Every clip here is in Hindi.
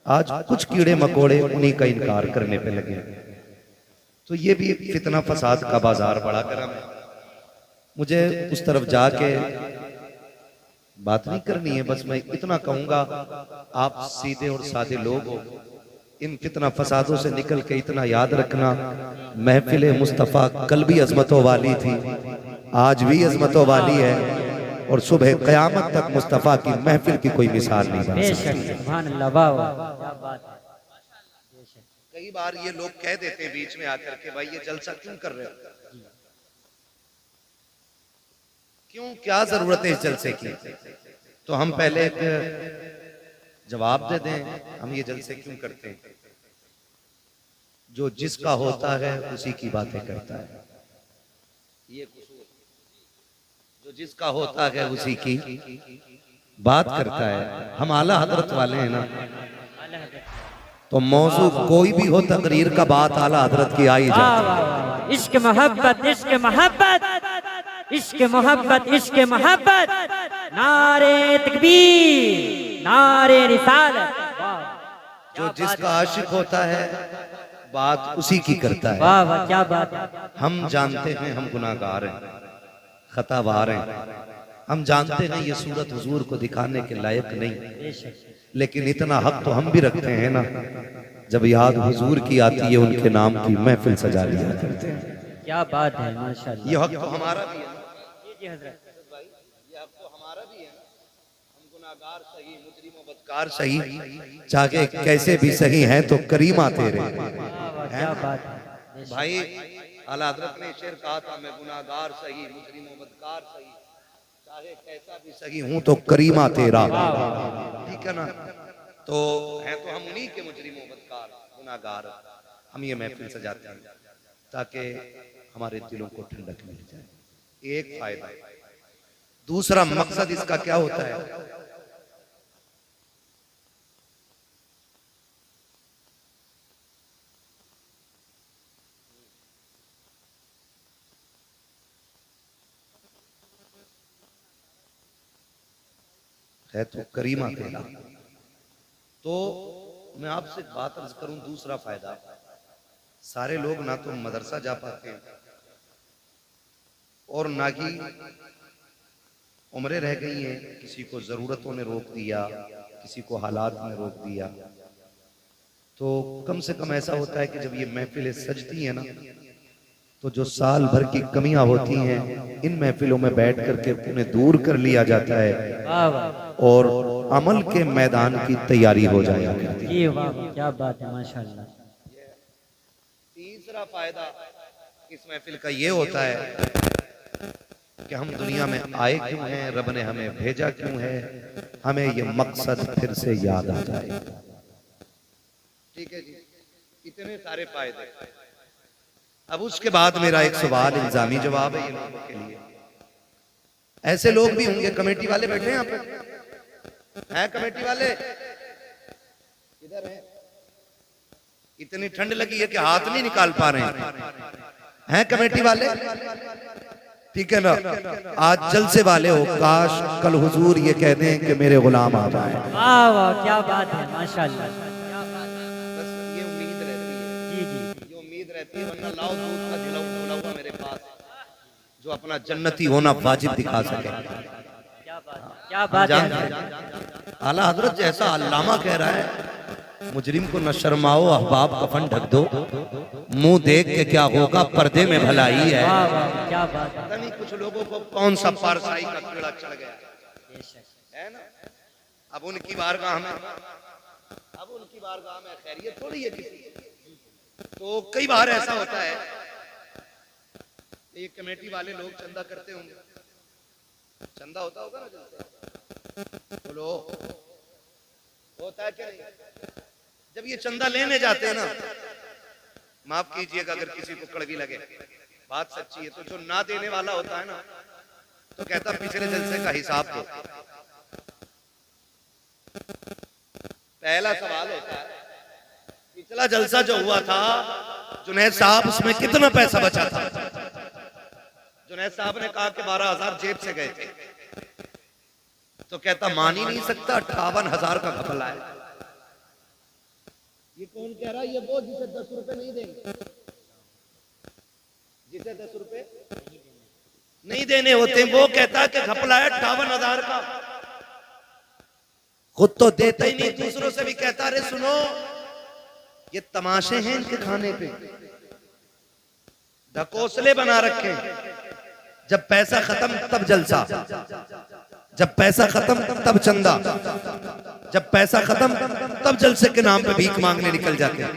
आज कुछ कीड़े मकोड़े उन्हीं का इनकार करने पे लगे। तो ये भी फितना फसाद का बाजार बड़ा गर्म है। मुझे उस तरफ जाके बात नहीं करनी है, बस मैं इतना कहूंगा, आप सीधे और सादे लोग हो, इन फितना फसादों से निकल के इतना याद रखना, महफिल मुस्तफ़ा कल भी अजमतों वाली थी, आज भी अजमतों वाली है, और सुबह क़यामत तक मुस्तफ़ा की महफिल की कोई मिसाल नहीं बन सकती। कई बार ये लोग कह देते हैं बीच में आकर के, भाई ये जलसा क्यों कर रहे हो, क्यों, क्या जरूरत है इस जलसे की। तो हम पहले एक जवाब दे दें, हम ये जलसे क्यों करते हैं। जो जिसका होता है उसी की बातें करता है, ये जो जिसका होता है उसी की बात करता है। हम आला हजरत वाले हैं ना, तो मौजू कोई भी हो तकरीर का बात आला हजरत की आई जाए। इश्क मोहब्बत, इश्क मोहब्बत, इश्क मोहब्बत, इश्क मोहब्बत, नारे तकबीर, नारे रिसालत। जो जिसका आशिक होता है बात उसी की करता है। वाह वाह, क्या बात है। हम जानते हैं हम गुनाहगार हैं, खतावार हैं, हम जानते हैं ये सूरत हुजूर को दिखाने के लायक नहीं, लेकिन इतना हक तो हम भी रखते हैं ना, जब याद हुजूर की आती है उनके नाम की महफिल सजा लिया करते हैं। क्या बात है, माशाअल्लाह। ये हक तो हमारा भी है जी हजरत, ये हक तो हमारा भी है। हम गुनाहगार सही, मुजरिम बदकार सही, चाहे कैसे भी सही हैं तो करीमा तेरे। क्या बात है भाई, आला हज़रत ने शेर कहा था, मैं गुनाहगार सही, मुजरिम बदकार सही, चाहे कैसा भी सही हूं तो करीमा तेरा। ठीक है ना। तो हैं तो हम उन्हीं के मुजरिम बदकार गुनाहगार, हम ये महफिल सजाते हैं ताकि हमारे दिलों को ठंडक मिल जाए। एक फायदा। दूसरा मकसद इसका क्या होता है, है तो करीमा तेरा। तो मैं आपसे बात अर्ज करूं, दूसरा फायदा, सारे लोग ना तो मदरसा जा पाते हैं और ना ही उम्रें रह गई हैं, किसी को जरूरतों ने रोक दिया, किसी को हालात ने रोक दिया। तो कम से कम ऐसा होता है कि जब ये महफिलें सजती हैं ना, तो जो साल भर की कमियां होती हैं इन महफिलों में बैठ करके उन्हें दूर कर लिया जाता है और अमल के मैदान की तैयारी हो जाया करती है। वाह, क्या बात है, माशाअल्लाह। तीसरा फायदा इस महफिल का ये होता है कि हम दुनिया में आए क्यों हैं, रब ने हमें भेजा क्यों है, हमें ये मकसद फिर से याद आ जाए। ठीक है जी, इतने सारे फायदे। अब उसके बाद मेरा एक सवाल, इल्जामी जवाब है ये लोगों के लिए। ऐसे लोग भी होंगे, कमेटी वाले बैठे हैं यहाँ पे, हैं कमेटी वाले इधर हैं, इतनी ठंड लगी है कि हाथ नहीं निकाल पा रहे हैं कमेटी वाले। ठीक है ना, आज जलसे वाले हो, काश कल हुजूर ये कह दें कि मेरे गुलाम आ जाए। वाह वाह, क्या बात है, माशाअल्लाह। बस ये उम्मीद रहती है, जी जी, ये उम्मीद रहती है, वरना लाओ दूध का ढिला ढोला हुआ मेरे पास, जो अपना जन्नती होना वाजिब दिखा सके। क्या बात है। आला हजरत जैसा अल्लामा कह रहा है, मुजरिम को न शर्माओ अहबाब कफन ढक दो, मुंह देख के क्या होगा पर्दे में भलाई है। क्या बात है। पता नहीं कुछ लोगों को कौन सा पारसाई का कीड़ा चढ़ गया है ना। अब उनकी बारगाह में, खैरियत थोड़ी है किसी की। तो कई बार ऐसा होता है, ये कमेटी वाले लोग चंदा करते होंगे, चंदा होता होगा ना जैसे, बोलो होता है क्या नहीं। जब ये चंदा लेने जाते हैं ना, माफ कीजिएगा अगर किसी को कड़वी लगे, बात सच्ची है, तो जो ना देने वाला होता है ना, तो कहता पिछले जलसे का हिसाब दो। पहला सवाल होता है, पिछला जलसा जो हुआ था जुनैद साहब, उसमें कितना पैसा बचा था। जुनैद साहब ने कहा कि 12,000 जेब से गए थे, तो कहता मान ही नहीं सकता 58,000 का घपला है। ये कौन कह रहा है? ये वो जिसे 10 रुपए नहीं देंगे, जिसे 10 रुपए नहीं देने होते, वो कहता है कि घपला है 58,000 का, खुद तो देता ही नहीं, दूसरों से भी कहता, अरे सुनो ये तमाशे हैं इनके खाने पे, ढकोसले बना रखे, जब पैसा खत्म तब जलसा, जब पैसा खत्म तब चंदा, जब पैसा खत्म तब जलसे के नाम पे भीख मांगने निकल जाते हैं।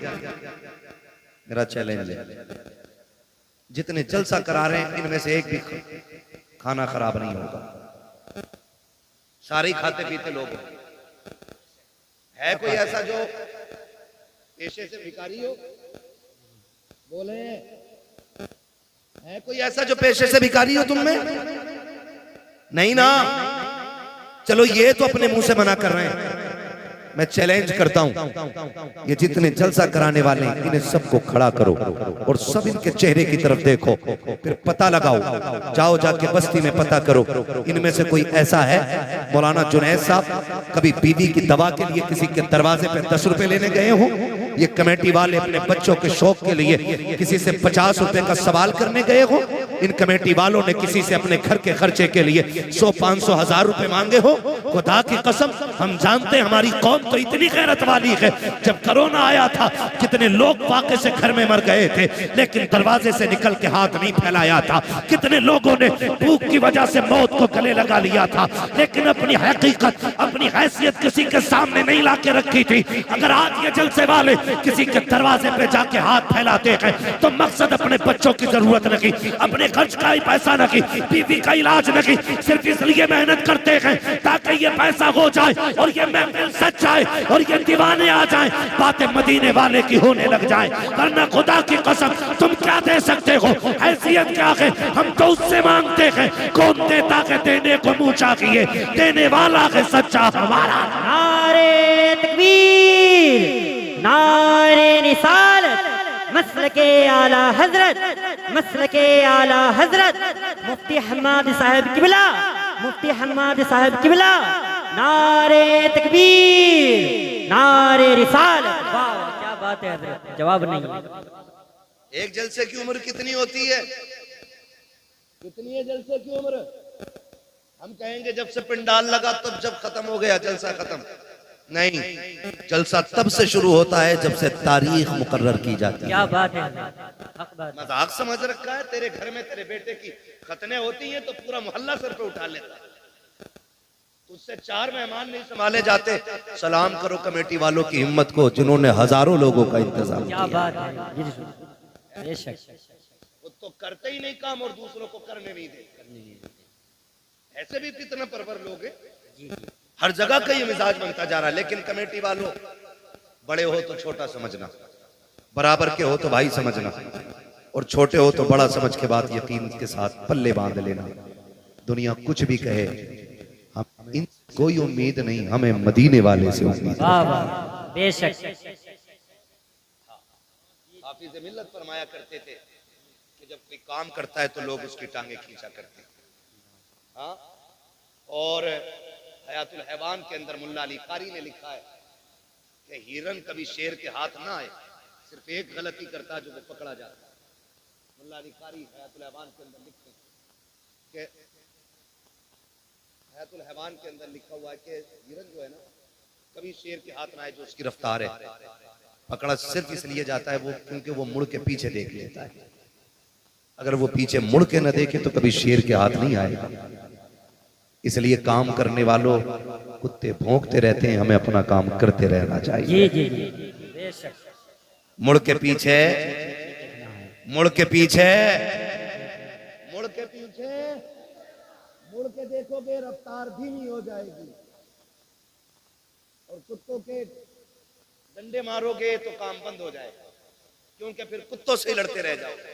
मेरा चैलेंज है, जितने जलसा करा रहे हैं इनमें से एक भी खाना खराब नहीं होगा, सारे खाते पीते लोग हैं। है कोई ऐसा जो पेशे से भिखारी हो? बोले, है कोई ऐसा जो पेशे से भिखारी हो तुम में? नहीं ना। चलो ये तो अपने मुंह से मना कर रहे हैं, मैं चैलेंज करता हूं, ये जितने जलसा कराने वाले हैं इन्हें सबको खड़ा करो और सब इनके चेहरे की तरफ देखो, फिर पता लगाओ, जाओ जाके बस्ती में पता करो इनमें से कोई ऐसा है। मौलाना जुनैद साहब कभी बीवी की दवा के लिए किसी के दरवाजे पे 10 रुपए लेने गए हो? ये कमेटी वाले अपने बच्चों के शौक के लिए किसी से 50 रुपए का सवाल करने गए हो? इन कमेटी वालों ने किसी से अपने घर के खर्चे के लिए 100, 500, 1000 रुपए मांगे हो? खुदा की कसम हम जानते हैं हमारी कौम तो इतनी गैरत वाली है, जब कोरोना आया था कितने लोग वाकई से घर में मर गए थे, लेकिन दरवाजे से निकल के हाथ नहीं फैलाया था। कितने लोगों ने भूख की वजह से मौत को गले लगा लिया था, लेकिन अपनी हकीकत, अपनी हैसियत किसी के सामने नहीं ला के रखी थी। अगर आज ये जलसे वाले किसी के दरवाजे पे जाके हाथ फैलाते हैं तो मकसद अपने बच्चों की जरूरत नहीं, अपने खर्च का ही पैसा नहीं, बीवी का इलाज नहीं, सिर्फ इसलिए मेहनत करते हैं ताकि ये पैसा हो जाए और ये महफिल सच जाए और ये दीवाने आ जाएं, बातें मदीने वाले की होने लग जाएं। वरना खुदा की कसम तुम क्या दे सकते हो? हैसियत क्या है? हम तो उससे मांगते हैं, कौन देता है देने को मुंह चाहिए, देने वाला है सच्चा हमारा। नारे तकबीर, नारे रिसालत, मसलके आला हजरत, मसलके आला हजरत मुफ्ती हम्माद साहब किबला, मुफ्ती हम्माद साहब किबला। नारे तकबीर, नारे रिसालत। वाह क्या बात है हजरत, जवाब नहीं है। एक जलसे की उम्र कितनी होती है? कितनी है जलसे की उम्र? हम कहेंगे जब से पिंडाल लगा तब जब खत्म हो गया जलसा खत्म। नहीं, जलसा तब से शुरू होता है जब से तारीख मुकर्रर की जाती है। क्या बात है, हक बात है। मजाक समझ रखा है? तेरे घर में तेरे बेटे की खतने होती हैं तो पूरा मोहल्ला सर पे उठा लेता है, उससे 4 मेहमान नहीं संभाले जाते। सलाम करो कमेटी वालों की हिम्मत को जिन्होंने हजारों लोगों का इंतजाम किया। क्या बात है, बेशक। वो तो करते ही नहीं काम और दूसरों को करने नहीं देते। ऐसे भी कितना परवर लोग हैं, हर जगह का ये मिजाज बनता जा रहा है। लेकिन कमेटी वालों, बड़े हो तो छोटा समझना, बराबर के हो तो भाई समझना, और छोटे हो तो बड़ा समझ के बाद यकीन के साथ पल्ले बांध लेना। दुनिया कुछ भी कहे, हम इन कोई उम्मीद नहीं, हमें मदीने वाले से उम्मीद। वाह वाह, बेशक। हाफिज मिल्लत फरमाया करते थे कि जब कोई काम करता है तो लोग उसकी टांगे खींचा करते हैं। हाँ, और हयातुल हैवान के अंदर मुल्ला अली कारी ने लिखा है कि हिरन कभी शेर के हाथ ना आए, सिर्फ एक गलती करता है जो वो पकड़ा जाता है। मुल्ला अली कारी हयातुल हैवान के अंदर लिखते हैं कि हयातुल हैवान के अंदर लिखा हुआ है कि हिरन जो है ना कभी शेर के हाथ ना आए जो उसकी रफ्तार है, पकड़ा सिर्फ इसलिए जाता है वो क्योंकि वो मुड़ के पीछे देख लेता है। अगर वो पीछे मुड़ के न देखे तो कभी शेर के हाथ नहीं आएगा। इसलिए काम करने वालों, कुत्ते भौंकते रहते हैं, हमें अपना काम करते रहना चाहिए। जी जी जी, बेशक। मुड़ के पीछे, मुड़ के पीछे, मुड़ के पीछे, मुड़ के देखोगे रफ्तार धीमी हो जाएगी, और कुत्तों के डंडे मारोगे तो काम बंद हो जाएगा, क्योंकि फिर कुत्तों से लड़ते रह जाओगे।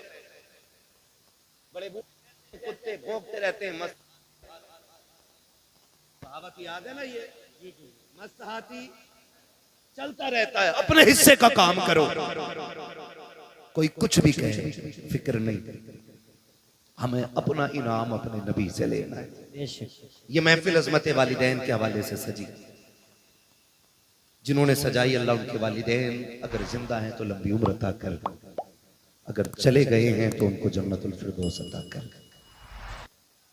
बड़े कुत्ते भौंकते रहते हैं, मस्त कहावत याद है ना ये, मस्त हाथी चलता रहता है, अपने हिस्से का काम करो। कोई कुछ भी कहे फिक्र नहीं, हमें अपना इनाम अपने नबी से लेना है। बेशक। ये महफिल अज़मत वालिदैन के हवाले से सजी। जिन्होंने सजाई अल्लाह उनके वालिदैन अगर जिंदा हैं तो लंबी उम्र अता कर, अगर चले गए हैं तो उनको जन्नतुल फिरदौस अता कर।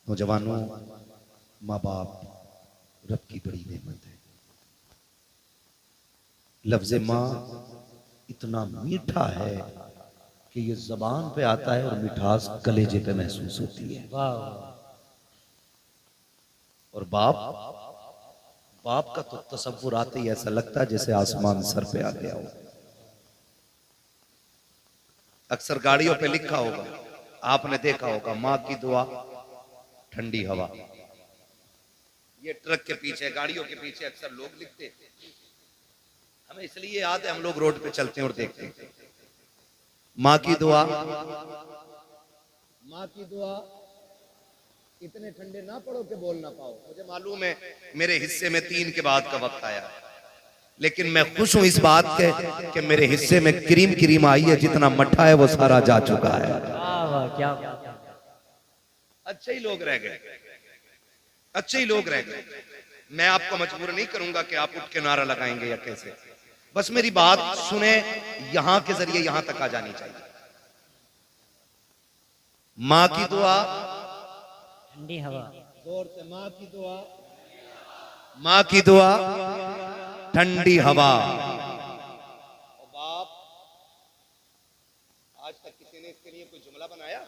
नौजवानों, माँ बाप रब की बड़ी नेमत है। लफ्ज माँ इतना मीठा है कि ये जबान पे आता है और मिठास कलेजे पे महसूस होती है। वाह और बाप, बाप का तो तसव्वुर आते ही ऐसा लगता है जैसे आसमान सर पे आ गया हो। अक्सर गाड़ियों पे लिखा होगा, आपने देखा होगा, माँ की दुआ ठंडी हवा। ये ट्रक के पीछे, गाड़ियों के पीछे अक्सर लोग लिखते हैं। हमें इसलिए याद है, हम लोग रोड पे चलते हैं और देखते हैं माँ की दुआ, माँ की दुआ इतने ठंडे ना पड़ो कि बोल ना पाओ। मुझे मालूम है मेरे हिस्से में 3 के बाद का वक्त आया, लेकिन मैं खुश हूं इस बात के कि मेरे हिस्से में क्रीम क्रीम आई है, जितना मट्ठा है वो सारा जा चुका है। वाह वाह, क्या बात है। अच्छे ही लोग रह गए, अच्छे ही लोग रह गए। मैं आपको मजबूर नहीं करूंगा कि आप उठ के नारा लगाएंगे या कैसे, बस मेरी बात सुने, यहां के जरिए यहां तक आ जानी चाहिए। माँ की दुआ, ठंडी हवा, जोर से माँ की दुआ, माँ की दुआ ठंडी हवा। और बाप, आज तक किसी ने इसके लिए कोई जुमला बनाया?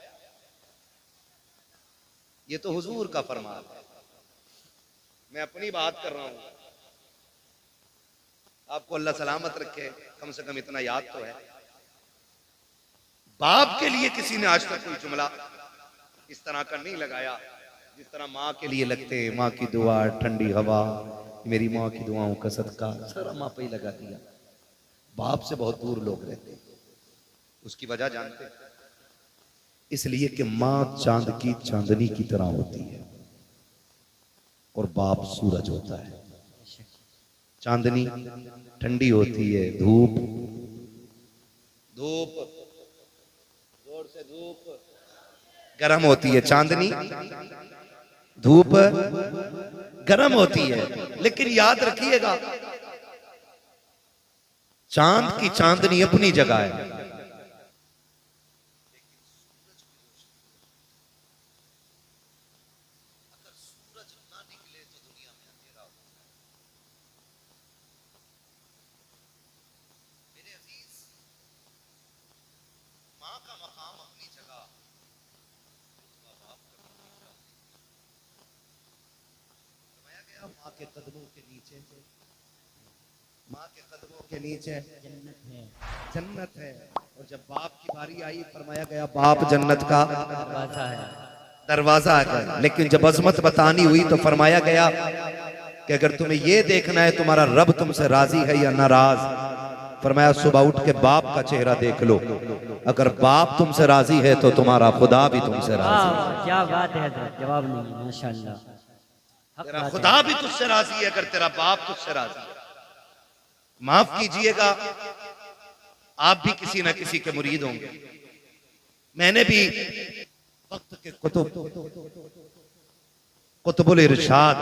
ये तो हुजूर का फरमान है, मैं अपनी बात कर रहा हूं। आपको अल्लाह सलामत रखे, कम से कम इतना याद तो है। बाप के लिए किसी ने आज तक कोई जुमला इस तरह का नहीं लगाया जिस तरह माँ के लिए लगते हैं। माँ की दुआ, ठंडी हवा, मेरी माँ की दुआओं का सदका, सारा माँ पे ही लगा दिया। बाप से बहुत दूर लोग रहते हैं। उसकी वजह जानते हैं? इसलिए कि माँ चांद की चांदनी की तरह होती है और बाप सूरज होता है। चांदनी ठंडी होती है, धूप, धूप जोर से धूप गर्म होती है। चांदनी, धूप गर्म होती है। लेकिन याद रखिएगा, चांद की चांदनी अपनी जगह है, माँ के कदमों के नीचे, माँ के कदमों के नीचे जन्नत है, जन्नत है। और जब बाप की बारी आई, फरमाया गया बाप जन्नत का दरवाजा है। दरवाजा है। लेकिन जब अजमत बतानी हुई तो फरमाया गया कि अगर तुम्हें यह देखना है तुम्हारा रब तुमसे राजी है या नाराज, फरमाया सुबह उठ के बाप का चेहरा देख लो, अगर बाप तुमसे राजी है तो तुम्हारा खुदा भी तुमसे राजी है। वाह, क्या बात है हजरत, जवाब नहीं, माशाल्लाह। हक तेरा बात है। खुदा भी तुझसे राजी है अगर तेरा बाप तुझसे राजी है। माफ कीजिएगा, आप भी किसी ना किसी के मुरीद होंगे। मैंने भी वक्त के कुतुबुल इरशाद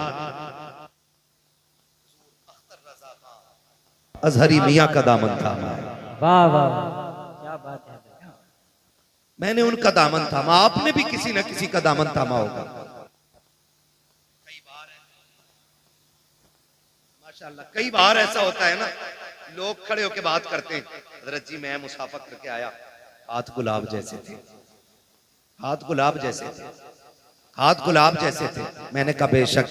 अजहरी मियां का दामन थामा है। वाह वाह वाह, क्या बात है हजरत। मैंने उनका दामन थामा, आपने भी किसी ना किसी का दामन थामा होगा। माशाल्लाह, कई बार ऐसा होता है ना, लोग खड़े होकर बात करते हैं, हजरत जी मैं मुसाफा करके आया, हाथ गुलाब जैसे थे, हाथ गुलाब जैसे थे, हाथ गुलाब जैसे थे। मैंने कहा बेशक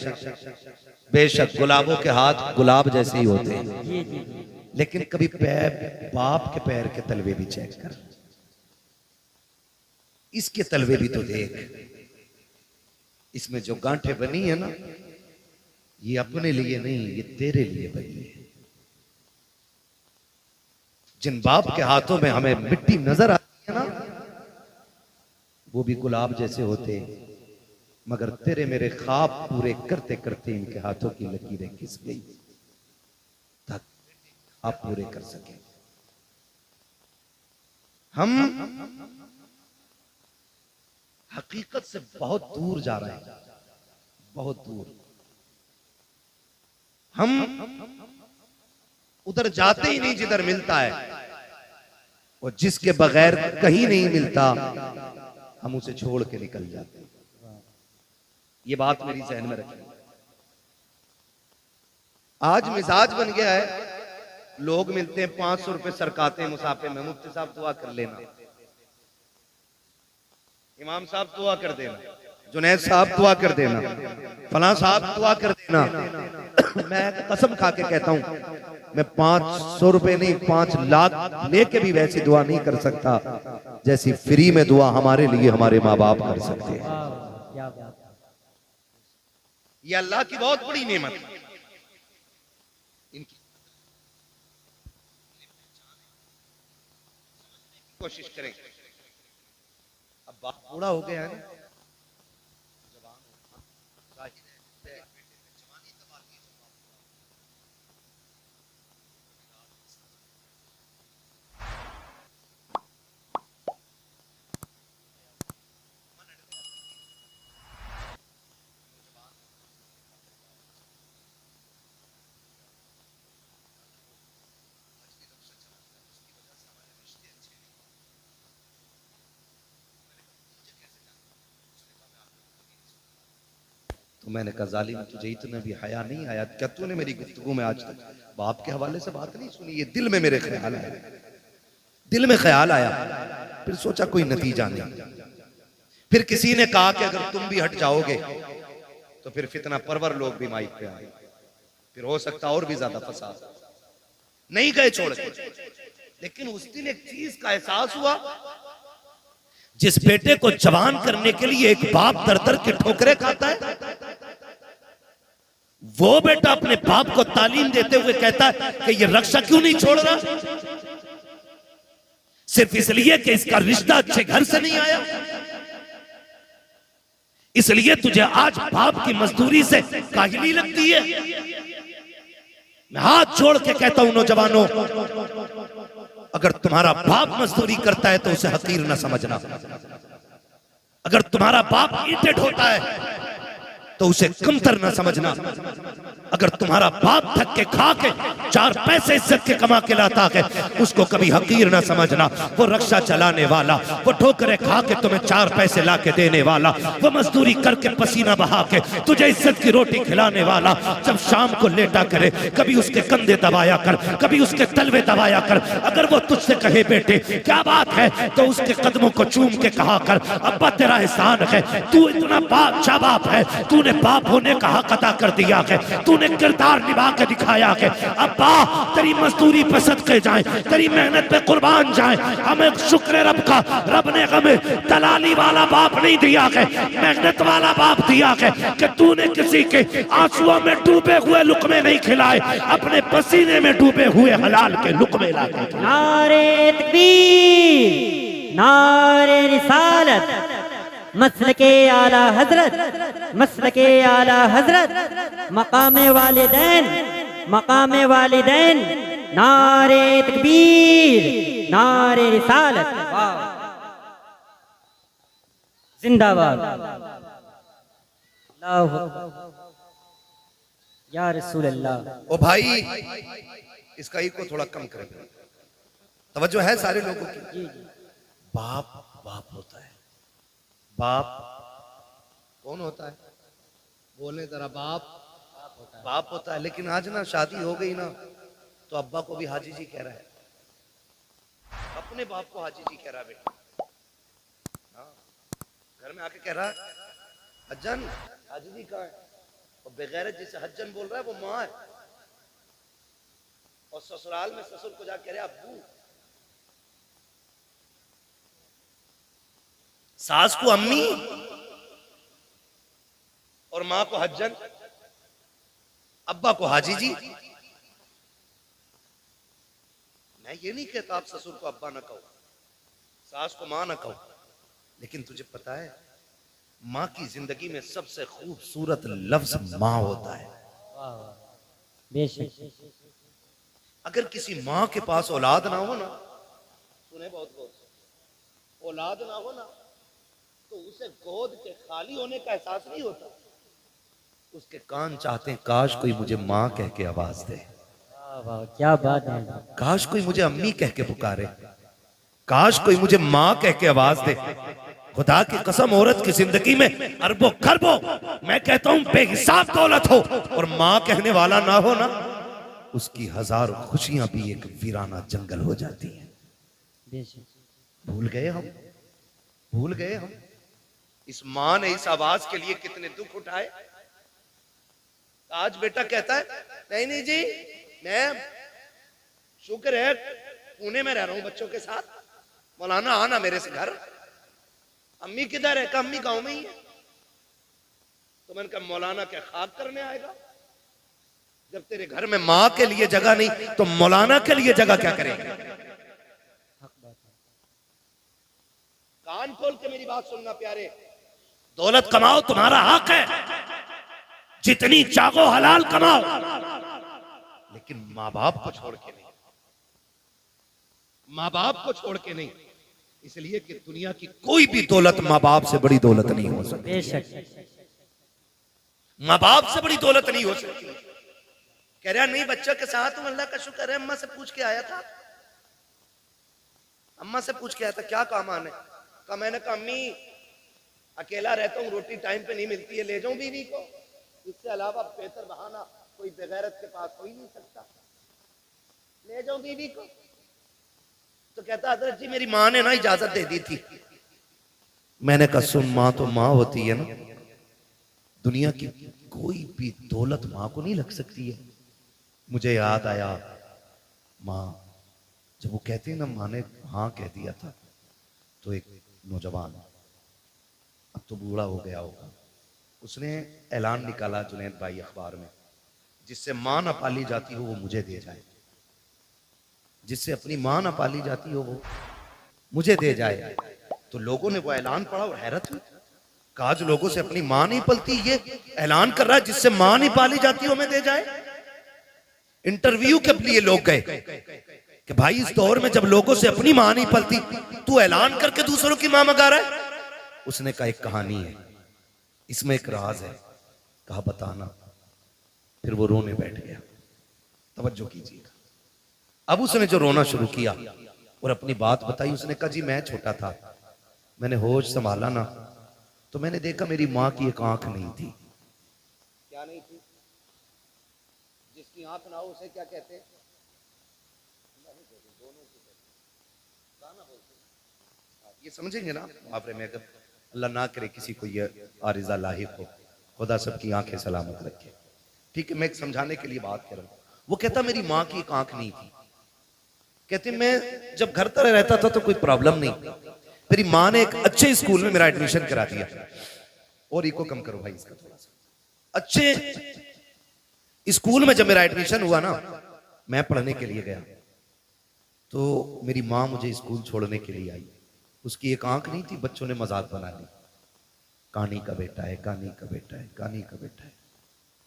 बेशक गुलाबों के हाथ गुलाब जैसे ही होते हैं, जी जी जी, लेकिन कभी पैर, बाप के पैर के तलवे भी चेक कर, इसके तलवे भी तो देख, इसमें जो गांठें बनी है ना, ये अपने लिए नहीं, ये तेरे लिए बनी है। जिन बाप के हाथों में हमें मिट्टी नजर आती है ना, वो भी गुलाब जैसे होते, मगर तेरे मेरे ख्वाब पूरे करते करते इनके हाथों की लकीरें घिस गई ताकि आप पूरे कर सके। हम हकीकत से बहुत दूर जा रहे हैं, बहुत दूर। हम उधर जाते ही नहीं जिधर मिलता है, और जिसके बगैर कहीं नहीं मिलता हम उसे छोड़ के निकल जाते हैं। ये बात मेरी जहन में रखिए। आज मिजाज बन गया है, लोग मिलते हैं 500 रुपए सरकाते हैं मुसाफे में, मुफ्ती साहब दुआ कर लेना, इमाम साहब दुआ कर देना, जुनैद साहब दुआ कर देना, फला साहब दुआ कर देना। मैं कसम खा के कहता हूं, मैं 500 रुपए नहीं 5 लाख लेके भी वैसी दुआ नहीं कर सकता जैसी फ्री में दुआ हमारे लिए हमारे माँ बाप कर सकते हैं। क्या बात है। ये अल्लाह की बहुत बड़ी नेमत है। इनकी कोशिश करें। अब बाप बूढ़ा हो गया है ना, तो मैंने कहा जालिम तुझे इतना भी हया नहीं आया क्या? तूने मेरी गुफ्तगू में आज तक बाप के हवाले से बात नहीं सुनी? ये दिल में मेरे ख्याल आया, दिल में ख्याल आया, फिर सोचा कोई नतीजा नहीं। फिर किसी ने कहा कि अगर तुम भी हट जाओगे तो फिर फितना परवर लोग भी माइक पे आए, फिर हो सकता और भी ज्यादा फसाद। नहीं गए छोड़ के, लेकिन उस दिन एक चीज का एहसास हुआ, जिस बेटे को जवान करने के लिए एक बाप दर दर के ठोकरे खाता है, वो बेटा अपने बाप को तालीम देते हुए कहता है कि ये रक्षा क्यों नहीं छोड़ रहा? सिर्फ इसलिए कि इसका रिश्ता अच्छे घर से नहीं आया, इसलिए तुझे आज बाप की मजदूरी से काहिली लगती है। मैं हाथ जोड़ के कहता हूं नौजवानों, अगर तुम्हारा बाप मजदूरी करता है तो उसे हकीर ना समझना। अगर तुम्हारा बाप ईंटें ढोता है तो उसे कमतर ना समझना। अगर तुम्हारा बाप थक के खा के 4 पैसे इज्जत के कमा के लाता है, उसको कभी हकीर ना समझना। वो रक्षा चलाने वाला, वो ठोकरे खा के तुम्हें 4 पैसे ला के देने वाला, वो मजदूरी करके पसीना बहा के तुझे इज्जत की रोटी खिलाने वाला, जब शाम को लेटा करे कभी उसके कंधे दबाया कर, कभी उसके तलवे दबाया कर। अगर वो तुझसे कहे बेटे क्या बात है, तो उसके कदमों को चूम के कहा कर अब्बा तेरा एहसान है, तू इतना अच्छा बाप है, तूने बाप होने का हक अदा कर दिया है, तूने किरदार निभा के दिखाया है। अब्बा तेरी मजदूरी पे सदके जाए, तेरी मेहनत पे कुर्बान जाए। हमें शुक्र रब का, रब ने हमें दलाली वाला बाप नहीं दिया है, मेहनत वाला बाप दिया है कि तूने किसी के आंसुओं में डूबे हुए लुकमे नहीं खिलाए, अपने पसीने में डूबे हुए हलाल के लुकमे लाके। नारे तकबीर, नारे रिसालत, मसलके आला हजरत, मसलके आला हजरत, मकामे वालिदैन, मकामे वालिदैन, नारे तकबीर, नारे रिसालत, जिंदाबाद। अल्लाहु या रसूल अल्लाह। ओ भाई इसका ही को थोड़ा कम करें, तवज्जो है सारे लोगों की। बाप बाप होता है, बाप कौन होता है? बोले जरा। बाप होता है। लेकिन आज ना शादी हो गई ना तो अब्बा को भी हाजी जी कह रहा है, अपने बाप को हाजी जी कह रहा है। बेटा हाँ, घर में आके कह रहा है हज्जन, हाजी जी कहाँ है? और बेगैरत जिसे हज्जन बोल रहा है वो माँ है, और ससुराल में ससुर को जाके कह रहे अब्बू, सास को अम्मी और मां को हज्जन, अब्बा को हाजी जी। मैं ये नहीं कहता आप ससुर को अब्बा ना कहो, सास को मां ना कहो, लेकिन तुझे पता है मां की जिंदगी में सबसे खूबसूरत लफ्ज मां होता है। बेशक। अगर किसी मां के पास औलाद ना हो ना, सुने बहुत गौर से, औलाद ना हो ना तो उसे गोद के खाली होने का एहसास नहीं होता। उसके कान चाहते हैं काश कोई मुझे मां कह के आवाज दे। वाह वाह, क्या बात है। काश कोई मुझे अम्मी कह के पुकारे, काश कोई मुझे माँ कह के आवाज दे। खुदा की कसम, औरत की जिंदगी में अरबों खरबों, मैं कहता हूं बेहिसाब दौलत हो और माँ कहने वाला ना हो ना, उसकी हजारों खुशियां भी एक वीराना जंगल हो जाती हैं। बेशक। भूल गए हम, भूल गए हम। इस माँ ने इस आवाज के लिए कितने दुख उठाए। आज बेटा कहता है नहीं नहीं जी, मैं शुक्र है पुणे में रह रहा हूं बच्चों के साथ, मौलाना आना मेरे से घर। अम्मी किधर है? का अम्मी गांव में ही है। तो मैंने कहा मौलाना क्या खाक करने आएगा? जब तेरे घर में माँ के लिए जगह नहीं तो मौलाना के लिए जगह क्या करेगा? कान खोल के मेरी बात सुनना प्यारे, दौलत कमाओ तुम्हारा हक है, जितनी चाहो हलाल कमाओ, लेकिन माँ बाप को छोड़ के नहीं, माँ बाप को छोड़ के नहीं। इसलिए कि दुनिया की कोई भी दौलत माँ बाप से बड़ी दौलत नहीं हो सकती। बेशक। माँ बाप से बड़ी दौलत नहीं हो सकती। कह रहा नहीं बच्चों के साथ हूं, अल्लाह का शुक्र है, अम्मा से पूछ के आया था, अम्मा से पूछ के आया था क्या काम आने का। मैंने कहा अम्मी अकेला रहता हूँ, रोटी टाइम पे नहीं मिलती है, ले जाऊं बीवी को? इससे अलावा बेहतर बहाना कोई बेगैरत के पास हो ही नहीं सकता, ले जाऊं बीवी को? तो कहता हजरत जी मेरी माँ ने ना इजाजत दे दी थी। मैंने कहा सुन, माँ तो माँ होती है ना, दुनिया की कोई भी दौलत माँ को नहीं लग सकती है। मुझे याद आया माँ, जब वो कहती है ना माँ ने हाँ कह दिया था, तो एक नौजवान, अब तो बूढ़ा हो गया होगा, उसने ऐलान निकाला जुनैद भाई अखबार में, जिससे माँ ना पाली जाती हो वो मुझे दे जाए, जिससे अपनी माँ ना पाली जाती हो वो मुझे दे जाए। तो लोगों ने वो ऐलान पढ़ा और हैरत हुई, कहा जो लोगों से अपनी माँ नहीं पलती, ये ऐलान कर रहा है जिससे माँ नहीं पाली जाती हो हमें दे जाए। इंटरव्यू के लिए लोग गए कि भाई इस दौर में जब लोगों से अपनी माँ नहीं पलती, तू ऐलान करके दूसरों की माँ मंगा रहा है। उसने कहा एक कहानी है, इसमें एक राज है। कहा बताना। फिर वो रोने बैठ गया। तवज्जो कीजिएगा, अब उसने जो रोना शुरू किया और अपनी बात बताई, उसने कहा जी मैं छोटा था, मैंने होश संभाला ना, तो मैंने देखा मेरी माँ की एक आंख नहीं थी। क्या नहीं थी? जिसकी आंख ना हो उसे क्या कहते हैं? ये समझेंगे ना मुहावरे में, अगर अल्लाह ना करे किसी को ये आरिज़ा लाहिक हो, खुदा सबकी आंखें सलामत रखे। ठीक है, मैं एक समझाने के लिए बात कर रहा हूँ। वो कहता मेरी माँ की एक आंख नहीं थी, कहते मैं जब घर तरह रहता था तो कोई प्रॉब्लम नहीं, मेरी माँ ने एक अच्छे स्कूल में मेरा एडमिशन करा दिया। और इको कम करो भाई इसका थोड़ा सा। अच्छे स्कूल में जब मेरा एडमिशन हुआ ना, मैं पढ़ने के लिए गया, तो मेरी माँ मुझे स्कूल छोड़ने के लिए आई। उसकी एक आंख नहीं थी, बच्चों ने मजाक बना ली, कहानी का बेटा है, कहानी का बेटा है, कहानी का बेटा है।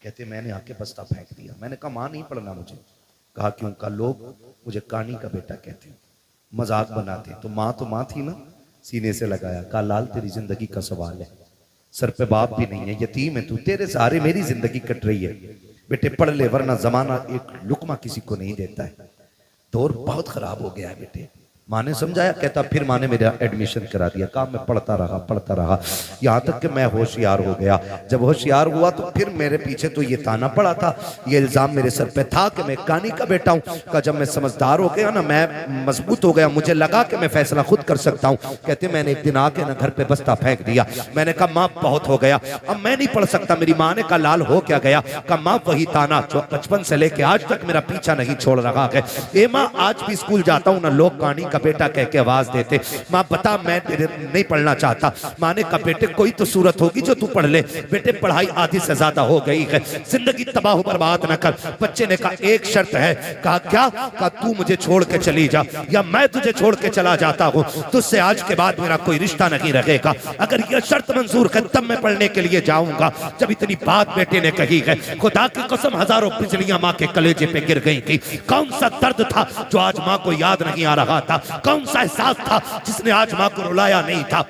कहते मैंने आके बस्ता फेंक दिया। मैंने कहा माँ नहीं पढ़ना मुझे। कहा क्यों? कहा लोग मुझे कहानी का बेटा कहते हैं, मजाक बनाते। तो माँ थी ना, सीने से लगाया। कहा लाल तेरी जिंदगी का सवाल है, सर पे बाप भी नहीं है, यतीम है तू, तेरे सहारे मेरी जिंदगी कट रही है। बेटे पढ़ ले वरना जमाना एक लुकमा किसी को नहीं देता है, दौर बहुत खराब हो गया है बेटे। माँ ने समझाया। कहता फिर माँ ने मेरा एडमिशन करा दिया। कहा मैं पढ़ता रहा यहाँ तक कि मैं होशियार हो गया। जब होशियार हुआ तो फिर मेरे पीछे तो ये ताना पड़ा था, ये इल्जाम मेरे सर पे था कि मैं कहानी का बेटा हूँ। का जब मैं समझदार हो गया ना, मैं मजबूत हो गया, मुझे लगा कि मैं फैसला खुद कर सकता हूँ। कहते मैंने एक दिन आके ना घर पे बस्ता फेंक दिया। मैंने कहा माँ बहुत हो गया, अब मैं नहीं पढ़ सकता। मेरी माँ ने कहा लाल हो क्या गया? कहा माँ वही ताना जो बचपन से लेके आज तक मेरा पीछा नहीं छोड़ रहा है। ए माँ आज भी स्कूल जाता हूँ ना, लोग कहानी का बेटा कह के आवाज देते। माँ बता मैं नहीं पढ़ना चाहता। माँ ने कहा बेटे कोई तो सूरत होगी जो तू पढ़ ले। बेटे पढ़ाई आधी से ज्यादा हो गई है, जिंदगी तबाह बर्बाद न कर। बच्चे ने कहा एक शर्त है। कहा क्या? कहा तू मुझे छोड़ के चली जा या मैं तुझे छोड़ के चला जाता हूँ, तुझसे आज के बाद मेरा कोई रिश्ता नहीं रहेगा। अगर यह शर्त मंजूर है तब मैं पढ़ने के लिए जाऊंगा। जब इतनी बात बेटे ने कही है, खुदा की कसम हजारों बिजलियां माँ के कलेजे पे गिर गई थी। कौन सा दर्द था जो आज माँ को याद नहीं आ रहा था? कौन सा एहसास था जिसने आज माँ को रुलाया नहीं था?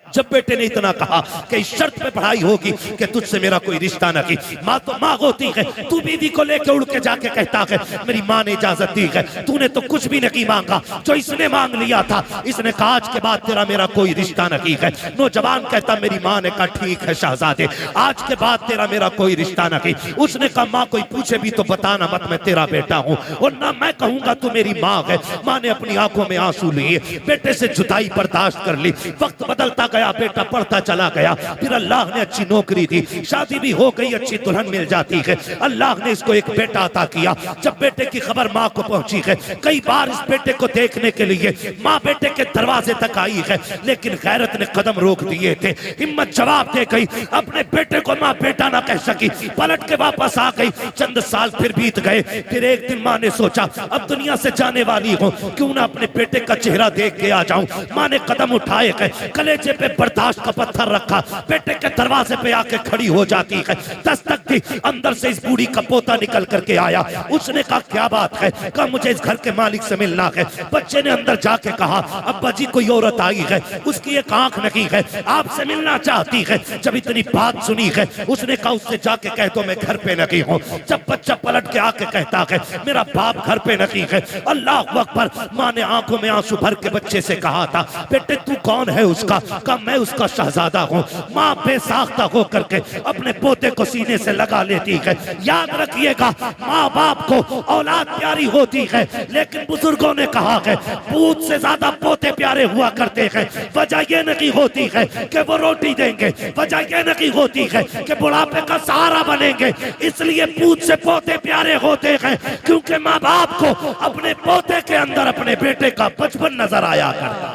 जब बेटे ने इतना कहा कि इस शर्त पे पढ़ाई होगी कि तुझसे मेरा कोई रिश्ता न की। माँ तो माँ होती है, तू बीवी को लेके उड़ के जाके कहता है मेरी माँ ने इजाजत दी है, तूने तो कुछ भी नहीं मांगा, जो इसने मांग लिया था। इसने कहा आज के बाद तेरा मेरा कोई रिश्ता न की है। नौजवान कहता मेरी माँ ने कहा ठीक है शहजादे, आज के बाद तेरा मेरा कोई रिश्ता न की। उसने कहा माँ कोई पूछे भी तो बताना मत, मैं तेरा बेटा हूँ और ना मैं कहूंगा तू मेरी माँ है। माँ ने अपनी आंखों में आंसू लिए, बेटे से जुदाई बर्दाश्त कर ली। वक्त बदलता गया, बेटा पढ़ता चला गया। फिर अल्लाह ने अच्छी नौकरी दी, शादी भी हो गई, अच्छी दुल्हन मिल जाती है। अल्लाह ने इसको एक बेटा अता किया। जब बेटे की खबर माँ को पहुंची है, कई बार इस बेटे को देखने के लिए माँ बेटे के दरवाजे तक आई है, लेकिन गैरत ने कदम रोक दिए थे। हिम्मत जवाब दे गई, अपने बेटे को माँ बेटा ना कह सकी, पलट के वापस आ गई। चंद साल फिर बीत गए। फिर एक दिन माँ ने सोचा अब दुनिया से जाने वाली हूँ, क्यों ना अपने बेटे का चेहरा देख के आ जाऊं। माँ ने कदम उठाए गए, कलेजे पे बर्दाश्त का पत्थर रखा, बेटे के दरवाजे पे आके खड़ी हो जाती है। दस्तक दी, अंदर से इस बूढ़ी का पोता निकल करके आया। उसने कहा क्या बात है? कहा मुझे इस घर के मालिक से मिलना है। बच्चे ने अंदर जाके कहा अब्बा जी कोई औरत आई है, उसकी एक आंख नहीं है, आपसे मिलना चाहती है। जब इतनी बात सुनी है, उसने कहा उससे जाके कह दो मैं घर पे नहीं हूँ। जब बच्चा पलट के आके कहता है मेरा बाप घर पे नहीं है, अल्लाह अकबर। माँ ने आंखों में आंसू भर के बच्चे से कहा था बेटे तू कौन है उसका? कहा मैं उसका शहजादा हूँ। माँ बेसाख्ता होकर के अपने पोते को सीने से लगा लेती है। याद रखिएगा माँ बाप को औलाद प्यारी होती है, लेकिन बुजुर्गों ने कहा है पूत से ज्यादा पोते प्यारे हुआ करते हैं। वजह यह नहीं होती है कि वो रोटी देंगे, वजह यह नहीं होती है कि बुढ़ापे का सहारा बनेंगे। इसलिए पूत से पोते प्यारे होते हैं क्योंकि माँ बाप को अपने पोते के अंदर अपने बेटे का बचपन नजर आया करता।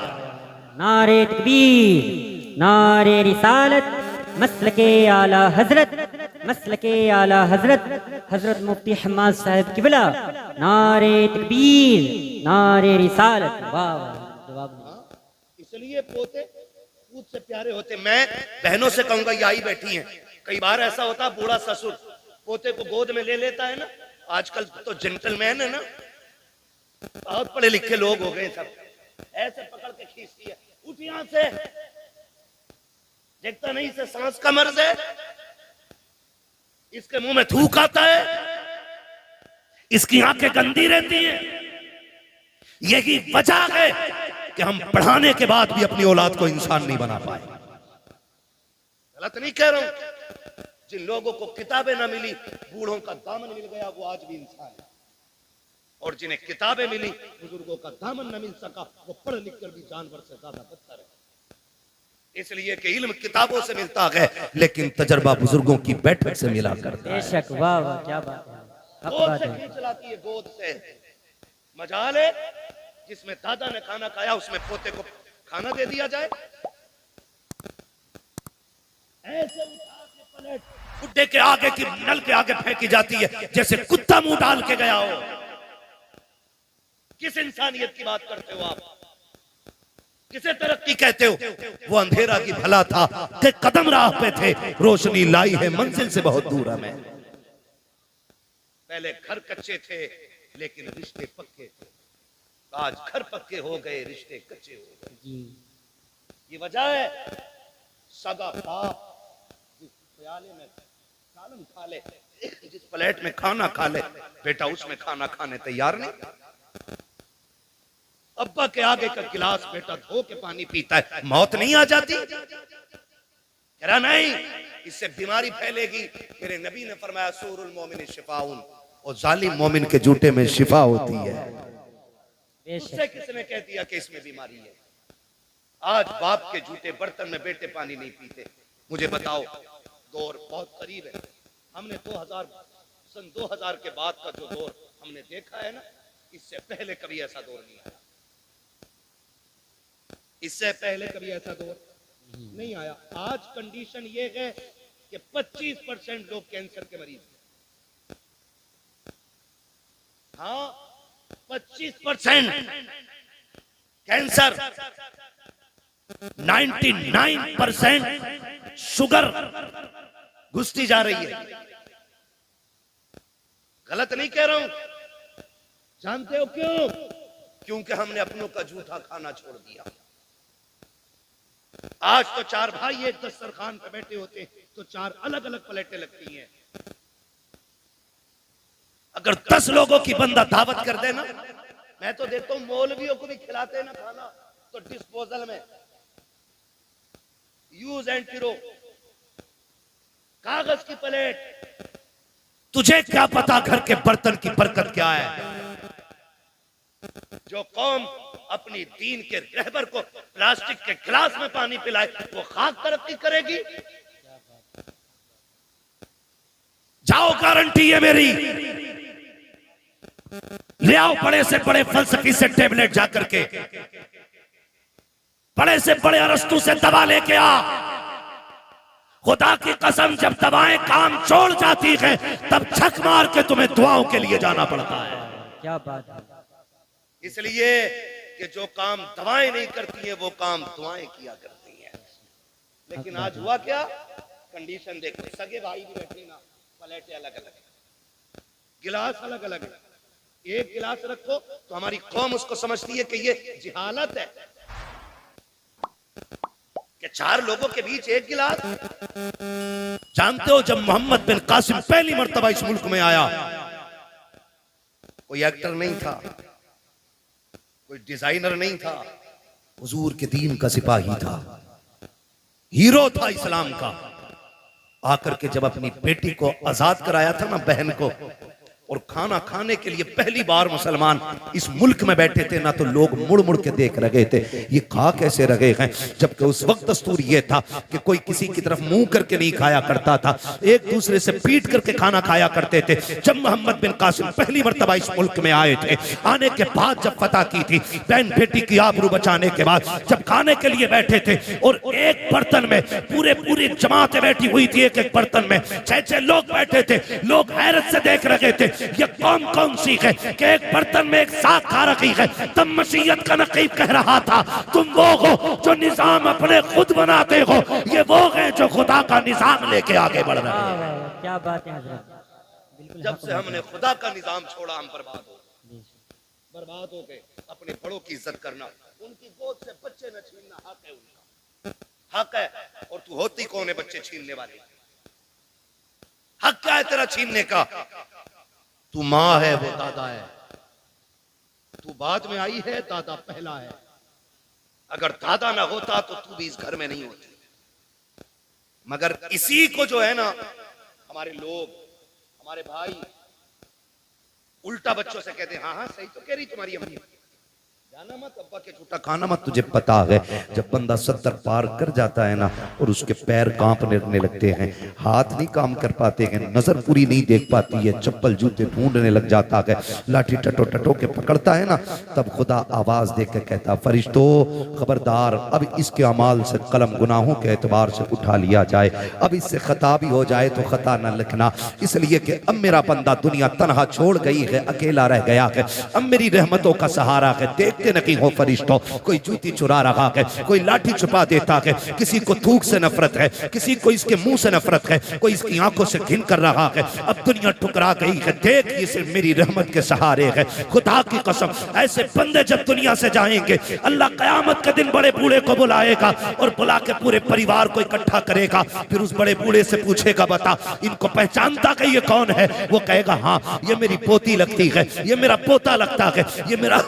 नारे तकबीर, नारे रिसालत, मसलके आला हजरत, मसलके आला हजरत, हजरत मुफ्ती हम्माद साहब किबला। नारे तकबीर, नारे रिसालत। वाह वाह, जवाब नहीं। इसलिए पोते पूत से प्यारे होते। मैं बहनों से कहूंगा ये आई बैठी हैं, कई बार ऐसा होता है बूढ़ा ससुर पोते को गोद में ले लेता है ना। आजकल तो जेंटलमैन है ना, बहुत पढ़े लिखे लोग हो गए सब, ऐसे पकड़ के खींचती है, उठ यहां से, देखता नहीं से सांस का मर्ज है, इसके मुंह में थूक आता है, इसकी आंखें गंदी रहती हैं। यही वजह है कि हम पढ़ाने के बाद भी अपनी औलाद को इंसान नहीं बना पाए। गलत नहीं कह रहा हूं। जिन लोगों को किताबें ना मिली, बूढ़ों का दामन मिल गया, वो आज भी इंसान है। और जिन्हें किताबें मिली, बुजुर्गों का दामन न मिल सका, वो पढ़ लिख कर भी जानवर से ज्यादा बदतर है। इसलिए कि इल्म किताबों से मिलता है, लेकिन तजर्बा बुजुर्गों की बैठक से मिला करता है। बेशक, वाह वाह, क्या बात है। गोद से खींच लाती है, गोद से। मजाल है जिसमें दादा ने खाना खाया उसमें पोते को खाना दे दिया जाए। ऐसे उठा के पलट बुड्ढे के आगे की नल के आगे फेंकी जाती है जैसे कुत्ता मुंह डाल के गया हो। किस इंसानियत की बात करते हो आप? किसे तरक्की कहते हो? वो अंधेरा की भला था कि कदम राह पे थे, रोशनी लाई है मंजिल से बहुत दूर हमें। पहले घर कच्चे थे लेकिन रिश्ते पक्के थे, आज घर पक्के हो गए, रिश्ते कच्चे हो गए। ये वजह है सगा बाप जिस प्याले में सालन खा ले, जिस प्लेट में खाना खा ले, बेटा उसमें खाना खाने तैयार नहीं। अब्बा के आगे का गिलास बेटा धो के पानी पीता है, मौत नहीं आ जाती? कह रहा नहीं, इससे बीमारी फैलेगी। मेरे नबी ने फरमाया सूरुल मोमिन शिफाउन, और जालिम मोमिन के जूते में शिफा होती है। उससे किसने कह दिया कि इसमें बीमारी है? आज बाप के जूते बर्तन में बेटे पानी नहीं पीते। मुझे बताओ, दौर बहुत करीब है। हमने 2000 के बाद का जो दौर हमने देखा है ना, इससे पहले कभी ऐसा दौर नहीं आया। इससे पहले कभी ऐसा दौर नहीं आया। आज कंडीशन ये है कि 25% लोग कैंसर के मरीज हैं। हाँ, 25% कैंसर, 99% शुगर घुसती जा रही है। गलत नहीं कह रहा हूं। जानते हो क्यों? क्योंकि हमने अपनों का झूठा खाना छोड़ दिया। आज तो चार भाई एक दस्तरखान पे बैठे होते तो चार अलग अलग प्लेटें लगती हैं। अगर 10 लोगों की बंदा दावत कर देना, मैं तो देखता हूं मौलवियों को भी खिलाते हैं ना खाना तो डिस्पोजल में, यूज एंड थ्रो, कागज की प्लेट। तुझे क्या पता घर के बर्तन की बरकत क्या है। जो कौम अपनी दीन के रहबर को प्लास्टिक के गिलास में पानी पिलाए वो खाक तरक्की करेगी। जाओ, गारंटी है मेरी, ले आओ बड़े से बड़े फलसफी से टेबलेट जाकर के, बड़े से बड़े अरस्तु से दवा लेके आ। खुदा की कसम, जब दवाएं काम छोड़ जाती हैं तब छक मार के तुम्हें दुआओं के लिए जाना पड़ता है। क्या बात है। इसलिए कि जो काम दवाएं नहीं करती हैं वो काम दुआएं किया करती हैं। लेकिन आज हुआ क्या, कंडीशन देखो, सगे भाई भी बैठे ना, प्लेटें अलग अलग, गिलास अलग अलग है। एक गिलास रखो तो हमारी कौम उसको समझती है कि ये जिहालत है कि 4 लोगों के बीच एक गिलास। जानते हो, जब मोहम्मद बिन कासिम पहली मर्तबा इस मुल्क में आया, कोई एक्टर नहीं था, कोई डिजाइनर नहीं था, हुजूर के दीन का सिपाही था, हीरो था इस्लाम का। आकर के जब अपनी बेटी को आजाद कराया था ना, बहन को, और खाना खाने के लिए पहली बार मुसलमान इस मुल्क में बैठे थे ना, तो लोग मुड़ मुड़ के देख रहे थे, ये खा कैसे रहे हैं। जबकि उस वक्त दस्तूर ये था कि कोई किसी की तरफ मुंह करके नहीं खाया करता था, एक दूसरे से पीट करके खाना खाया करते थे। जब मोहम्मद बिन कासिम पहली मर्तबा इस मुल्क में आए थे, आने के बाद जब फतह की थी, बहन बेटी की आबरू बचाने के बाद जब खाने के लिए बैठे थे और एक बर्तन में पूरी जमातें बैठी हुई थी, एक एक बर्तन में 6-6 लोग बैठे थे, लोग हैरत से देख रहे थे ये कौन कौन सी है कि एक बर्तन में एक साथ खा रखी है। तब मसीहत का नकीब कह रहा था, तुम वो हो जो निजाम अपने खुद बनाते हो, ये वो है जो खुदा का निजाम लेके आगे बढ़ रहे हैं। क्या बात है हजरत। जब से हमने खुदा का निजाम छोड़ा, हम बर्बाद हो गए। अपने बड़ों की इज्जत करना, उनकी गोद से बच्चे न छीनना हक है, उनका हक है। और तू होती कौन है बच्चे छीनने वाली? हक क्या है तेरा छीनने का? तू माँ है, वो दादा है, तू बाद में आई है, दादा पहला है। अगर दादा ना होता तो तू भी इस घर में नहीं होती। मगर इसी को जो है ना, हमारे लोग, हमारे भाई उल्टा बच्चों से कहते हैं, हाँ हाँ सही तो कह रही तुम्हारी अम्मी, जाना मत, अब्बा के झूठा खाना मत। तुझे पता है जब बंदा 70 पार कर जाता है ना, और उसके पैर कांपने लगते हैं, हाथ नहीं काम कर पाते हैं, नजर पूरी नहीं देख पाती है, चप्पल जूते ढूंढने लग जाता है, लाठी टटो के पकड़ता है ना, तब खुदा आवाज दे के कहता, फरिश्तों खबरदार, अब इसके अमाल से कलम गुनाहों के एतबार से उठा लिया जाए, अब इससे खता भी हो जाए तो खता न लिखना, इसलिए कि अब मेरा बंदा दुनिया तनहा छोड़ गई है, अकेला रह गया है, अब मेरी रहमतों का सहारा है। देखते नहीं हो फरिश्तों, कोई जूती चुरा रहा है, कोई लाठी छुपा देता है, किसी को थूक से नफरत है, किसी को इसके मुंह से नफरत है, कोई इसकी आंखों से घिन कर रहा है। अब दुनिया ठुकरा गई है, देख ये सिर्फ मेरी रहमत के सहारे है। खुदा की कसम, ऐसे बंदे जब दुनिया से जाएंगे, अल्लाह कयामत के दिन बड़े बूढ़े को बुलाएगा और बुला के पूरे परिवार को इकट्ठा करेगा, फिर उस बड़े बूढ़े से पूछेगा, बता इनको पहचानता कि ये कौन है? वो कहेगा, हाँ ये मेरी पोती लगती है, ये मेरा पोता लगता है, ये मेरा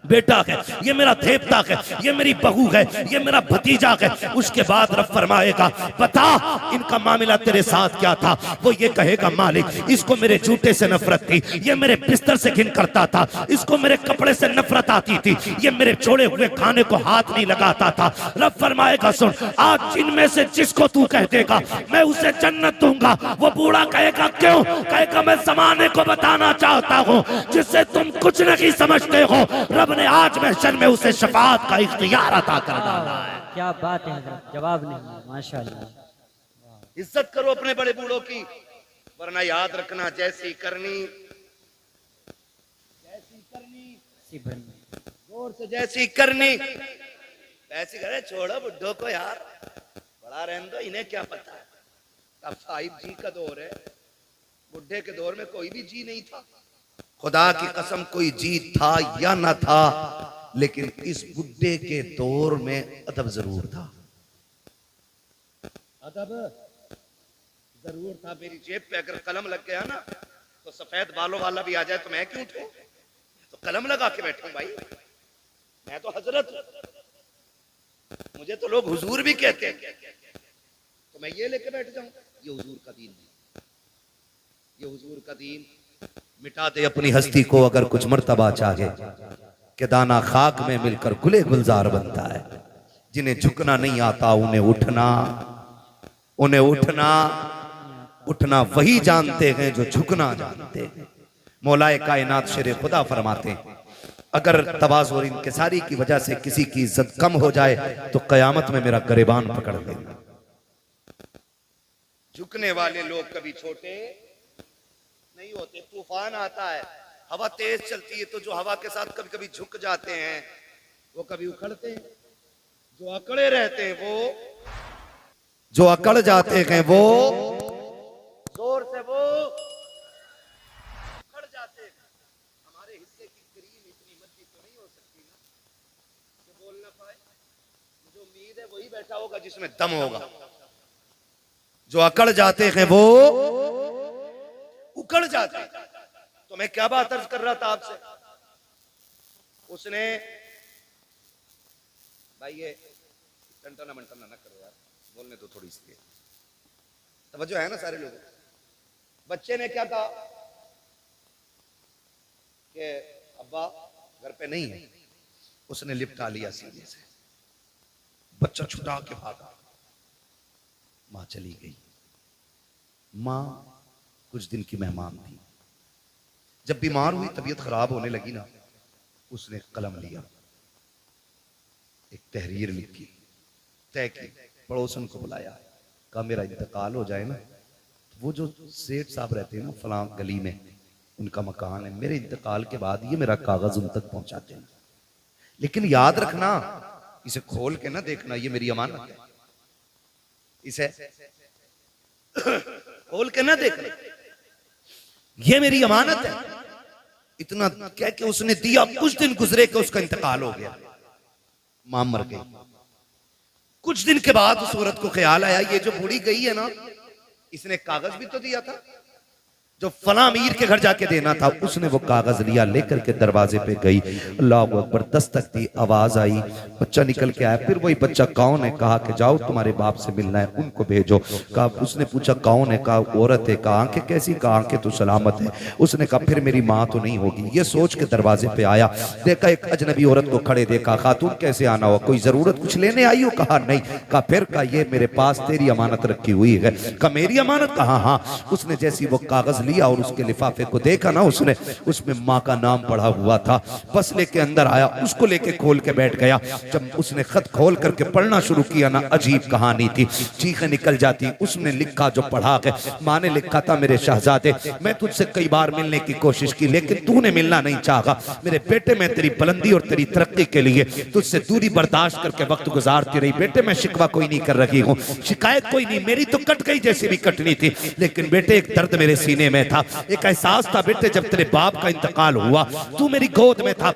बेटा है, ये मेरा देवता है, ये मेरी बहू है, ये मेरा भतीजा है। उसके बाद रब फरमाएगा, बता इनका मामला तेरे साथ क्या था? वो ये कहेगा, मालिक इसको मेरे जूते से नफरत थी, ये मेरे बिस्तर से घिन करता था, इसको मेरे कपड़े से नफरत आती थी, ये मेरे छोड़े हुए खाने को हाथ नहीं लगाता था। रब फरमाएगा, सुन, आज जिनमें से जिसको तू कह देगा मैं उसे जन्नत दूंगा। वो बूढ़ा कहेगा, क्यों? कहेगा, मैं जमाने को बताना चाहता हूँ जिससे तुम कुछ नहीं समझते हो, रब ने आज महशर में उसे शफाअत का इख्तियार अता कर डाला है। क्या बात है हजरत, जवाब नहीं, माशाअल्लाह। इज्जत करो अपने बड़े बूढ़ों की, वरना याद रखना, जैसी करनी जोर से, जैसी करनी ऐसी करे। छोड़ो बुड्ढों को यार, बड़ा रहने दो, इन्हें क्या पता है। अब साहिब जी का दौर है, बुढ़े के दौर में कोई भी जी नहीं था। खुदा की कसम, कोई जी था या ना था, लेकिन इस बुड्ढे के दौर में अदब जरूर था। अदब जरूर था। मेरी जेब पे अगर कलम लग गया ना तो सफेद बालों वाला भी आ जाए तो मैं क्यों उठूं? तो कलम लगा के बैठूं भाई, मैं तो हजरत हूं। मुझे तो लोग हुजूर भी कहते हैं, तो मैं ये लेके बैठ जाऊं? ये हुजूर का दीन नहीं। ये हुजूर का दीन मिटा दे अपनी हस्ती को अगर कुछ मर्तबा चाहे, कि दाना खाक में मिलकर गुले गुलजार बनता है। जिन्हें झुकना नहीं आता उन्हें उठना, उन्हें उठना उठना वही जानते हैं जो झुकना जानते हैं। मौलाए कायनात शेर खुदा फरमाते हैं, अगर तवाज़ु और इंकिसारी की वजह से किसी की इज्जत कम हो जाए तो कयामत में मेरा गिरबान पकड़ लेना। झुकने वाले लोग कभी छोटे नहीं होते। तूफान आता है, हवा तेज चलती है, तो जो हवा के साथ कभी कभी झुक जाते हैं वो कभी उखड़ते हैं। जो अकड़े रहते हैं वो, जो अकड़ जाते हैं वो जोर से वो उखड़ जाते हैं। हमारे हिस्से की ग्रीन इतनी मद्दी तो नहीं हो सकती ना कि बोल ना पाए। मुझे उम्मीद है वही बैठा होगा जिसमें दम होगा। जो अकड़ जाते हैं वो उकड़ जाते हैं। तो मैं क्या बात अर्ज कर रहा था आपसे? उसने भाई ये टंटना मंटना ना करो यार, बोलने दो थोड़ी सी तवज्जो है ना सारे लोगों। बच्चे ने क्या कहा कि अब्बा घर पे नहीं है। उसने लिपटा लिया सीने से, बच्चा छुटा के भागा। मां चली गई। मां कुछ दिन की मेहमान थी। जब बीमार हुई, तबीयत खराब होने लगी ना, उसने कलम लिया, एक तहरीर लिखी, तय की, पड़ोसन को बुलाया, कहा मेरा इंतकाल हो जाए ना, तो वो जो सेठ साहब रहते हैं ना फलां गली में, उनका मकान है, मेरे इंतकाल के बाद ये मेरा कागज उन तक पहुंचाते हैं। लेकिन याद रखना, इसे खोल के ना देखना, ये मेरी अमानत है। इसे खोल के ना देखना, ये मेरी अमानत है। इतना कह के उसने दिया। कुछ दिन गुजरे कि उसका इंतकाल हो गया, मां मर गई। कुछ दिन के बाद उस औरत को ख्याल आया, ये जो बूढ़ी गई है ना, इसने कागज भी तो दिया था जो फला अमीर के घर जाके देना था। उसने वो कागज लिया, लेकर के दरवाजे पे गई। अल्लाह अकबर, दस्तक दी, आवाज आई, बच्चा निकल के आया। फिर वही बच्चा कौन है? कहा कि जाओ तुम्हारे बाप से मिलना है, उनको भेजो। कहा, उसने पूछा कौन है? कहा औरत है। कहा आंखें कैसी? कहा आंखें तो सलामत है। उसने कहा फिर मेरी माँ तो नहीं होगी। ये सोच के दरवाजे पे आया, देखा एक अजनबी औरत को खड़े देखा। खातून कैसे आना हुआ? कोई जरूरत कुछ लेने आई हो? कहा नहीं। कहा फिर? कहा ये मेरे पास तेरी अमानत रखी हुई है। कहा मेरी अमानत? कहा हाँ। उसने जैसी वो कागज लिया और उसके लिफाफे को देखा ना, उसने उसमें माँ का नाम पढ़ा हुआ था। बस लेके अंदर आया, उसको लेके खोल के बैठ गया। जब उसने खत खोल करके पढ़ना शुरू किया ना, अजीब कहानी थी, चीखें निकल जाती। उसने लिखा जो पढ़ा के, माँ ने लिखा था मेरे शहजादे, मैं तुझसे कई बार मिलने की कोशिश की लेकिन तूने मिलना नहीं चाहा। मेरे बेटे, मैं तेरी बुलंदी और तेरी तरक्की के लिए तुझसे दूरी बर्दाश्त करके वक्त गुजारती रही। बेटे मैं शिकवा कोई नहीं कर रही हूँ, शिकायत कोई नहीं, मेरी तो कट गई जैसी भी कटनी थी। लेकिन बेटे एक दर्द मेरे सीने में था, एक एहसास था बेटे, जब तेरे बाप का इंतकाल हुआ तू मेरी गोद में था।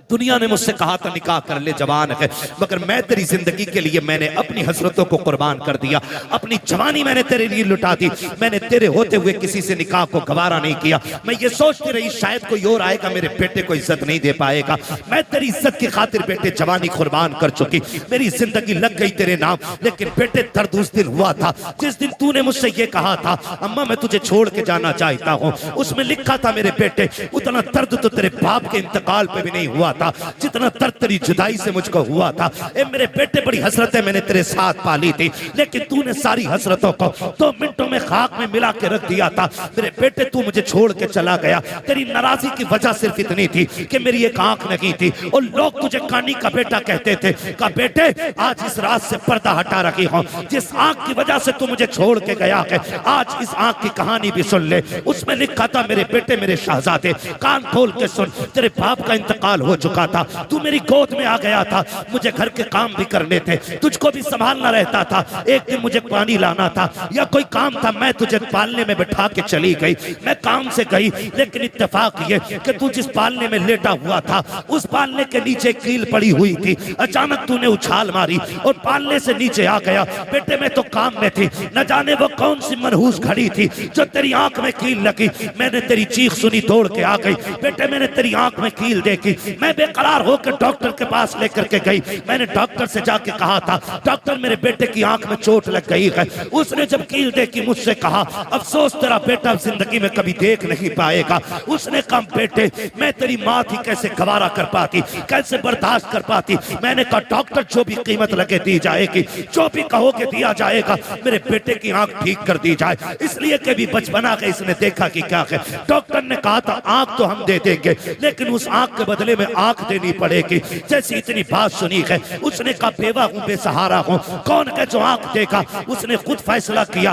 दुनिया ने मुझसे कहा था निकाह कर ले, जवान है, मगर मैं तेरी जिंदगी के लिए मैंने अपनी हसरतों को कुर्बान कर दिया। अपनी जवानी मैंने तेरे लिए लुटा दी। मैंने तेरे होते हुए किसी से निकाह को गवारा नहीं किया। मैं ये सोचती रही शायद कोई और आएगा मेरे बेटे को इज्जत नहीं दे पाएगा। मैं तेरी इज्जत की खातिर बेटे जवानी कुर्बान कर चुकी, मेरी जिंदगी लग गई तेरे नाम। लेकिन बेटे दर्द उस दिन हुआ था जिस दिन तूने मुझसे ये कहा था अम्मा मैं तुझे छोड़ के जाना चाहता हूँ। उसमें लिखा था मेरे बेटे, उतना दर्द तो तेरे बाप के इंतकाल पे भी नहीं हुआ था जितना दर्द तेरी जुदाई से मुझको हुआ था। ए मेरे बेटे, बड़ी हसरतें मैंने तेरे साथ पाली थी, लेकिन तूने सारी हसरतों को 2 मिनटों में खाक में मिला के रख दिया था। मेरे बेटे तू मुझे छोड़ के चला गया। तेरी नाराजगी की वजह सिर्फ इतनी थी कि मेरी एक आंख नहीं थी और लोग तुझे कानी का बेटा कहते थे। कहा बेटे आज इस रात से पर्दा हटा रखी हूं, जिस आंख की वजह से तू मुझे छोड़ के गया है आज इस आंख की कहानी भी सुन ले। उसमें लिखा था मेरे बेटे, मेरे शहजादे, कान खोल के सुन, तेरे बाप का इंतकाल हो चुका था, तू मेरी गोद में आ गया था, मुझे घर के काम भी करने थे, तुझको भी संभालना रहता था, एक दिन मुझे पानी लाना था या कोई काम था, मैं तुझे पालने में बैठा के चली गई, मैं काम से गई, लेकिन इत्तेफाक ये कि तू जिस पालने में लेटा हुआ था उस पालने के नीचे कील पड़ी हुई थी, अचानक तूने उछाल मारी और पालने से नीचे आ गया। बेटे मैं तो काम में थी, न जाने वो कौन सी मनहूस घड़ी थी जो तेरी आंख में कील लगी, मैंने तेरी चीख सुनी, दौड़ के आ गई। बेटे मैंने तेरी आंख में कील देखी, मैं बेकरार होकर डॉक्टर के पास लेकर के गई, मैंने डॉक्टर से जाके कहा था डॉक्टर मेरे बेटे की आंख में चोट लग गई है। उसने जब कील देखी मुझसे कहा अफसोस तेरा बेटा जिंदगी में कभी देख नहीं पाएगा। उसने कहा बेटे मैं तेरी माँ थी, कैसे गवारा कर पाती, कैसे बर्दाश्त कर पाती। मैंने कहा डॉक्टर जो भी कीमत लगे दी जाएगी, जो भी कहोगे दिया जाएगा, मेरे बेटे की आंख ठीक कर दी जाए, इसलिए कि भी बचपना के इसने देखा कि क्या है। डॉक्टर ने कहा था आंख तो हम दे देंगे, लेकिन उस आंख के बदले में आंख देनी पड़ेगी। जैसी इतनी बात सुनी है उसने कहा बेवा हूं, बेसहारा हूं, कौन है जो आंख देगा। उसने खुद फैसला किया,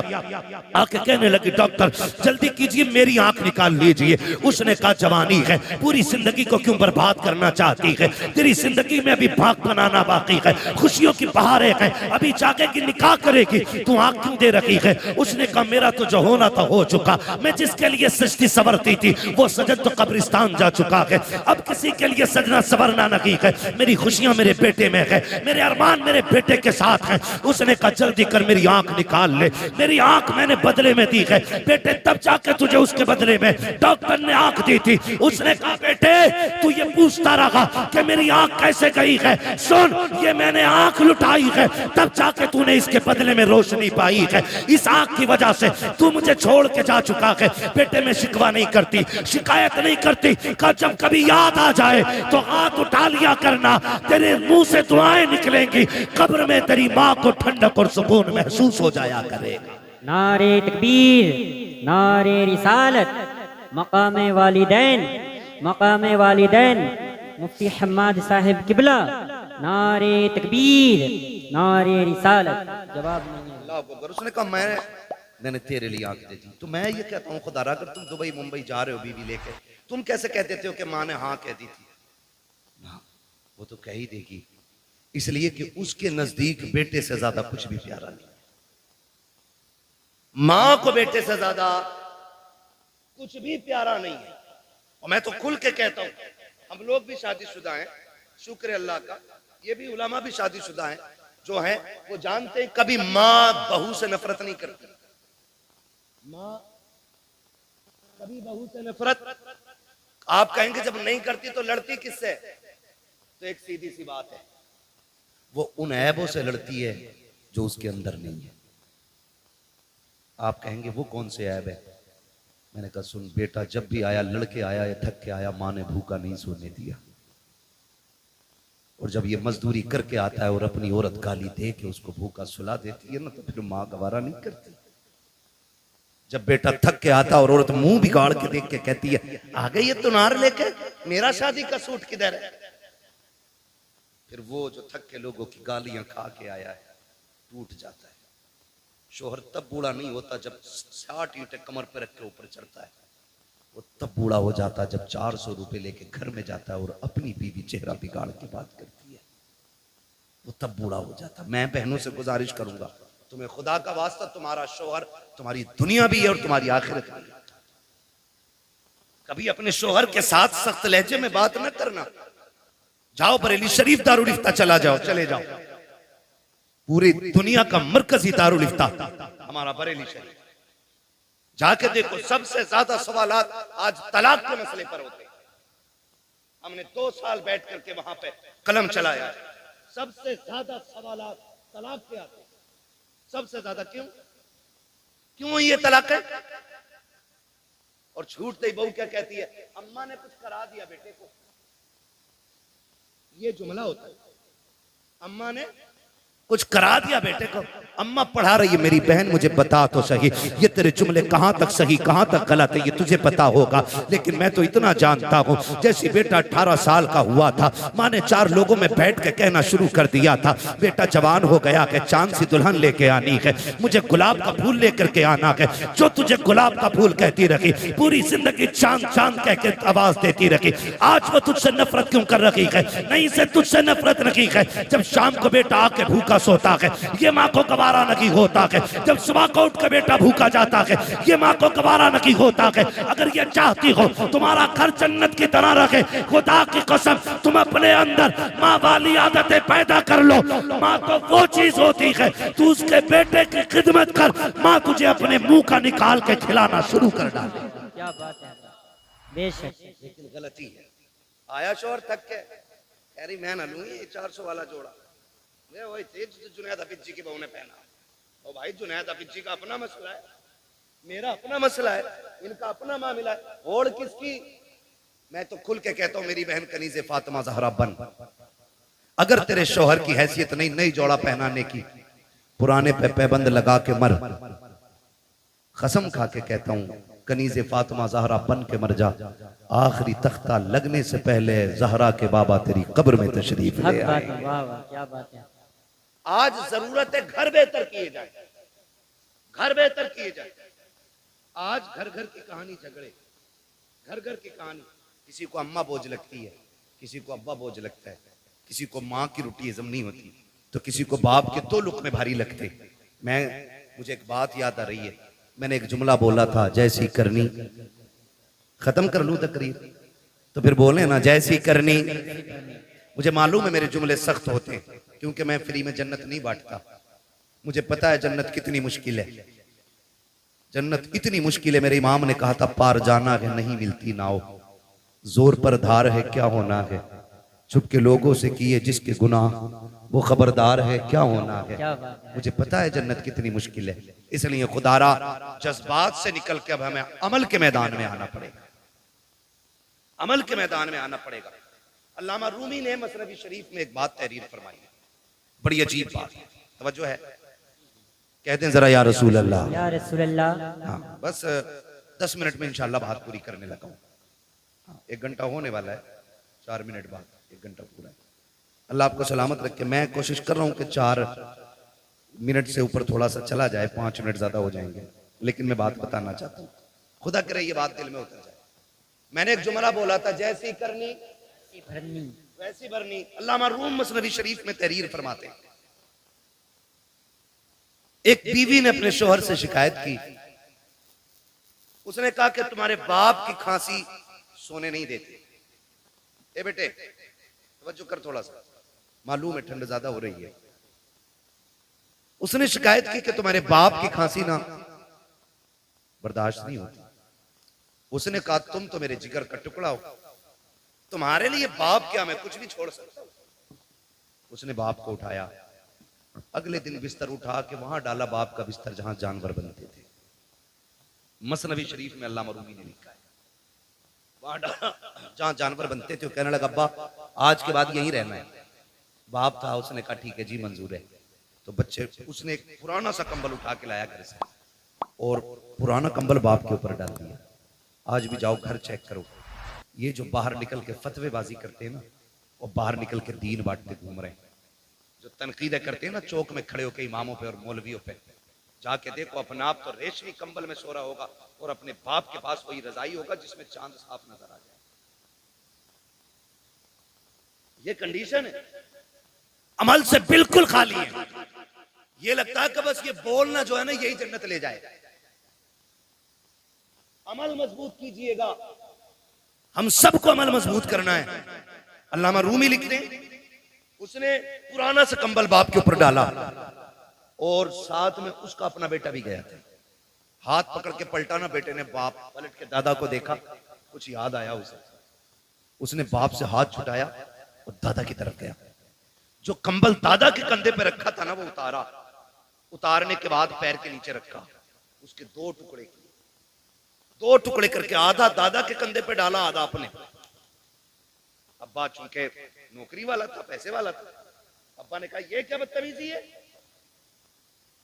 आके कहने लगी डॉक्टर जल्दी कीजिए मेरी आंख निकाल लीजिए। उसने कहा जवानी है, पूरी जिंदगी को क्यों बर्बाद करना चाहती है, तेरी जिंदगी में अभी भाग बनाना बाकी है, खुशियों की बहारें हैं, अभी जागेगी निकाह करेगी, तू आंख क्यों दे रखी है। उसने कहा मेरा तो जो होना था हो चुका, मैं जिसके लिए सजती सवरती थी वो सजन तो कब्रिस्तान जा चुका है, अब किसी के लिए सजना सवरना नहीं है, मेरी खुशियां मेरे बेटे में है, मेरे अरमान मेरे बेटे के साथ हैं। उसने कहा जल्दी कर मेरी आंख निकाल ले, मेरी आंख मैंने बदले में दी है बेटे, तब जाके तुझे उसके बदले में डॉक्टर ने आंख दी थी। उसने कहा बेटे तू ये पूछता रहा कि मेरी आंख कैसे गई है, सुन ये मैंने आंख लुटाई है, तब जाके तूने इसके बदले में रोशनी पाई है, इस आंख की वजह से तू मुझे छोड़ के जा चुका है। बेटे मैं शिकवा नहीं करती, शिकायत नहीं करती, का जब कभी याद आ जाए तो हाथ उठा लिया करना, तेरे मुंह से दुआएं निकलेंगी, कब्र में तेरी माँ को ठंडक और सुकून महसूस हो जाया करेगा। नारे तकबीर, नारे रिसालत, मकामे वालिदैन, मकामे वालिदैन, मुफ्ती हम्माद साहिब किबला, नारे तकबीर, नारे रिसालत। जवाब नहीं है। अल्लाह अकबर। उसने कहा मैंने तेरे लिए आंख दे दी। तो मैं ये कहता हूँ खुदा अगर तुम दुबई मुंबई जा रहे हो बीवी लेके, तुम कैसे कह देते हो कि माँ ने हाँ कह दी थी। ना, वो तो कह ही देगी, इसलिए कि उसके नजदीक बेटे से ज्यादा कुछ भी प्यारा नहीं। माँ को बेटे से ज्यादा कुछ भी प्यारा नहीं है। और मैं तो खुल के कहता हूं, हम लोग भी शादीशुदा हैं, शुक्र अल्लाह का, ये भी उलमा भी शादीशुदा हैं, जो हैं वो जानते हैं कभी माँ बहू से नफरत नहीं करती। माँ कभी बहू से नफरत, आप कहेंगे जब नहीं करती तो लड़ती किससे, तो एक सीधी सी बात है, वो उन ऐबों से लड़ती है जो उसके अंदर नहीं है। आप कहेंगे वो कौन से ऐब है। मैंने कहा सुन बेटा, जब भी आया लड़के आया या थक के आया, माँ ने भूखा नहीं सोने दिया, और जब ये मजदूरी करके आता है और अपनी औरत गाली दे के उसको भूखा सुला देती है ना, तो फिर माँ गवारा नहीं करती। जब बेटा थक के आता और औरत मुंह बिगाड़ के देख के कहती है आ गई ये तुनार लेके, मेरा शादी का सूट किधर है, फिर वो जो थक के लोगों की गालियां खा के आया है टूट जाता है। शोहर तब बूढ़ा नहीं होता जब 60 ईंटें कमर पर रख के ऊपर चढ़ता है, वो तब बूढ़ा हो जाता जब 400 रुपए लेके घर में जाता है और अपनी बीवी चेहरा बिगाड़ के बात करती है, वो तब बूढ़ा हो जाता। मैं बहनों से गुजारिश करूंगा, तुम्हें खुदा का वास्ता, तुम्हारा शोहर तुम्हारी दुनिया भी है और तुम्हारी आखिरत भी है। कभी अपने शोहर के साथ सख्त लहजे में बात न करना। जाओ बरेली शरीफ दारुल इफ्ता चला जाओ, चले जाओ, पूरी दुनिया का मरकजी दारुल इफ्ता हमारा बरेली शरीफ, जाके देखो सबसे ज्यादा सवालात आज तलाक के मसले पर होते हैं। हमने 2 साल बैठ करके वहां पे कलम चलाया, सबसे ज्यादा सवालात तलाक के आते हैं, सबसे ज्यादा। क्यों ये तलाक है। और छूटते ही बहू क्या कहती है, अम्मा ने कुछ करा दिया बेटे को, ये जुमला होता है, अम्मा ने कुछ करा दिया बेटे को। अम्मा पढ़ा रही है, मेरी बहन मुझे बता तो सही, ये तेरे जुमले कहाँ तक सही कहाँ तक गलत है ये तुझे पता होगा, लेकिन मैं तो इतना जानता हूँ, जैसे बेटा 18 साल का हुआ था, माँ ने 4 लोगों में बैठ के कहना शुरू कर दिया था, बेटा जवान हो गया है, चांद सी दुल्हन लेके आनी है, मुझे गुलाब का फूल लेकर के आना है। जो तुझे गुलाब का फूल कहती रही, पूरी जिंदगी चांद चांद कह के आवाज देती रही, आज वो तुझसे नफरत क्यों कर रही है? नहीं से तुझसे नफरत रखी है। जब शाम को बेटा आके भूखा सोता है, ये माँ को गवारा नहीं होता है। जब सुबह को उठ के बेटा भूखा जाता है, ये माँ को गवारा नहीं होता है। अगर ये चाहती हो तुम्हारा घर जन्नत की तरह रखे, खुदा की कसम तुम अपने अंदर माँ वाली आदतें पैदा कर लो। माँ तो वो चीज होती है, तू उसके बेटे की खिदमत कर, माँ तुझे अपने मुंह का निकाल के खिलाना शुरू कर डाले। क्या बात है, बेशक। लेकिन गलती है, आया शोर थक के कह रही मैं ना लूंगी 400 वाला जोड़ा, मैं वही तेज जुनैद हफीज जी की बहू ने पहना। और भाई जुनैद हफीज जी का अपना मसला है, मेरा अपना मसला है, इनका अपना मामला है, और किसकी? मैं तो खुल के कहता हूं मेरी बहन कनीज़े फातिमा ज़हरा बन, अगर तेरे शौहर की हैसियत नहीं नई जोड़ा पहनाने की, पुराने पे पैबंद लगा के मर। कसम खा के कहता हूं कनीज़े फातिमा ज़हरा बन के मर जा, आखिरी तख्ता लगने से पहले ज़हरा के बाबा तेरी कब्र में तशरीफ ले आए। वाह वाह, क्या बात है। आज जरूरत है घर बेहतर किए जाए, घर बेहतर किए जाए। आज घर घर की कहानी झगड़े, घर घर की कहानी, किसी को अम्मा बोझ लगती है, किसी को अब्बा बोझ लगता है, किसी को माँ की रोटी हजम नहीं होती, तो किसी को बाप के 2 लुक़मे भारी लगते। मुझे एक बात याद आ रही है, मैंने एक जुमला बोला था, जैसी करनी, खत्म कर लूं तकरीर तो फिर बोले ना जैसी करनी। मुझे मालूम है मेरे जुमले सख्त होते हैं, क्योंकि मैं फ्री में जन्नत नहीं बांटता। मुझे पता है जन्नत कितनी मुश्किल है, जन्नत इतनी मुश्किल है। मेरे इमाम ने कहा था पार जाना है नहीं मिलती नाव, जोर पर धार है क्या होना है, चुप के लोगों से किए जिसके गुनाह, वो खबरदार है क्या होना है। मुझे पता है जन्नत कितनी मुश्किल है, इसलिए खुदारा जज्बात से निकल के अब हमें अमल के मैदान में आना पड़ेगा, अमल के मैदान में आना पड़ेगा। अल्लामा रूमी ने मसनवी शरीफ में एक बात तहरीर फरमाई है, बड़ी अजीब बात, तवज्जो है, कहते हैं जरा या रसूल अल्लाह, या रसूल अल्लाह। हाँ बस 10 मिनट में इंशाल्लाह बात पूरी करने लगा हूँ। 1 घंटा होने वाला है, 4 मिनट बाद 1 घंटा पूरा है। अल्लाह आपको सलामत रखे। मैं कोशिश कर रहा हूँ कि 4 मिनट से ऊपर थोड़ा सा चला जाए, 5 मिनट ज्यादा हो जाएंगे, लेकिन मैं बात बताना चाहता हूँ, खुदा करे ये बात दिल में उतर जाए। मैंने एक जुमला बोला था, जैसी करनी वैसी भरनी। अल्लामा रूम मसनवी शरीफ में तहरीर फरमाते हैं, एक बीवी ने अपने शोहर से शिकायत की, उसने कहा कि तुम्हारे बाप की खांसी सोने नहीं देती। ए बेटे तवज्जो कर थोड़ा सा, मालूम है ठंड ज्यादा हो रही है। उसने शिकायत की कि तुम्हारे बाप की खांसी ना बर्दाश्त नहीं होती। उसने कहा तुम तो मेरे जिगर का टुकड़ा हो, तुम्हारे लिए बाप क्या, मैं कुछ भी छोड़ सकता हूं। उसने बाप को उठाया, अगले दिन बिस्तर उठा के वहां डाला, बाप का बिस्तर जहां जानवर बनते थे। मसनवी शरीफ में अल्लामा रूमी ने लिखा है, वहां डाला जहां जानवर बनते थे। कहने लगा अब्बा आज के बाद यहीं रहना है। बाप था, उसने कहा ठीक है जी मंजूर है। तो बच्चे, उसने एक पुराना सा कंबल उठा के लाया घर से, और पुराना कंबल बाप के ऊपर डाल दिया। आज भी जाओ घर चेक करो, ये जो बाहर निकल के फतवेबाजी करते हैं ना, वो बाहर निकल के दीन बांटते घूम रहे हैं। जो तनकीदें करते हैं ना चौक में खड़े होकर इमामों पे और मौलवियों पे, जाके देखो अपना आप तो रेशमी कंबल में सो रहा होगा, और अपने बाप के पास वही रजाई होगा जिसमें चांद साफ नजर आ जाए। ये कंडीशन है, अमल से बिल्कुल खाली है। ये लगता है कि बस ये बोलना जो है ना यही जन्नत ले जाएगा। अमल मजबूत कीजिएगा, हम सबको अमल मजबूत करना है। अल्लामा रूमी लिखते हैं, उसने पुराना सा कंबल बाप के ऊपर डाला, और साथ में उसका अपना बेटा भी गया था। हाथ पकड़ के पलटाना, बेटे ने बाप पलट के दादा को देखा, कुछ याद आया उसे, उसने बाप से हाथ छुटाया और दादा की तरफ गया। जो कंबल दादा के कंधे पे रखा था ना, वो उतारा, उतारने के बाद पैर के नीचे रखा, उसके 2 टुकड़े किए, 2 टुकड़े करके आधा दादा के कंधे पे डाला, आधा अपने। अब्बा चूंकि नौकरी वाला था, पैसे वाला था, अब्बा ने कहा ये क्या बदतमीजी है,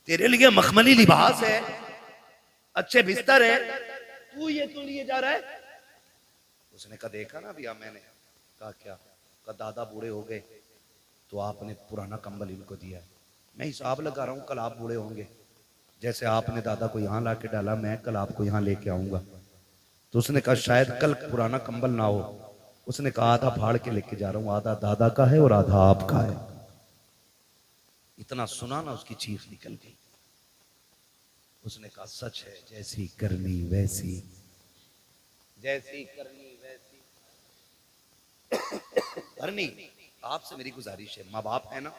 तेरे लिए मखमली लिबास है, अच्छे बिस्तर है, तू ये क्यों लिए जा रहा है? उसने कहा देखा ना भैया मैंने। कहा क्या? कहा दादा बूढ़े हो गए तो आपने पुराना कंबल इनको दिया है। मैं हिसाब लगा रहा हूं कल आप बूढ़े होंगे, जैसे आपने दादा को यहां ला के डाला, मैं कल आपको यहां लेके आऊंगा। तो उसने कहा शायद कल पुराना कंबल ना हो। उसने कहा आधा फाड़ के लेके जा रहा हूं, आधा दादा का है और आधा आपका है। इतना सुना ना उसकी चीख निकल गई। उसने कहा सच है, जैसी करनी वैसी, जैसी करनी वैसी करनी। आपसे मेरी गुजारिश है, माँ बाप है ना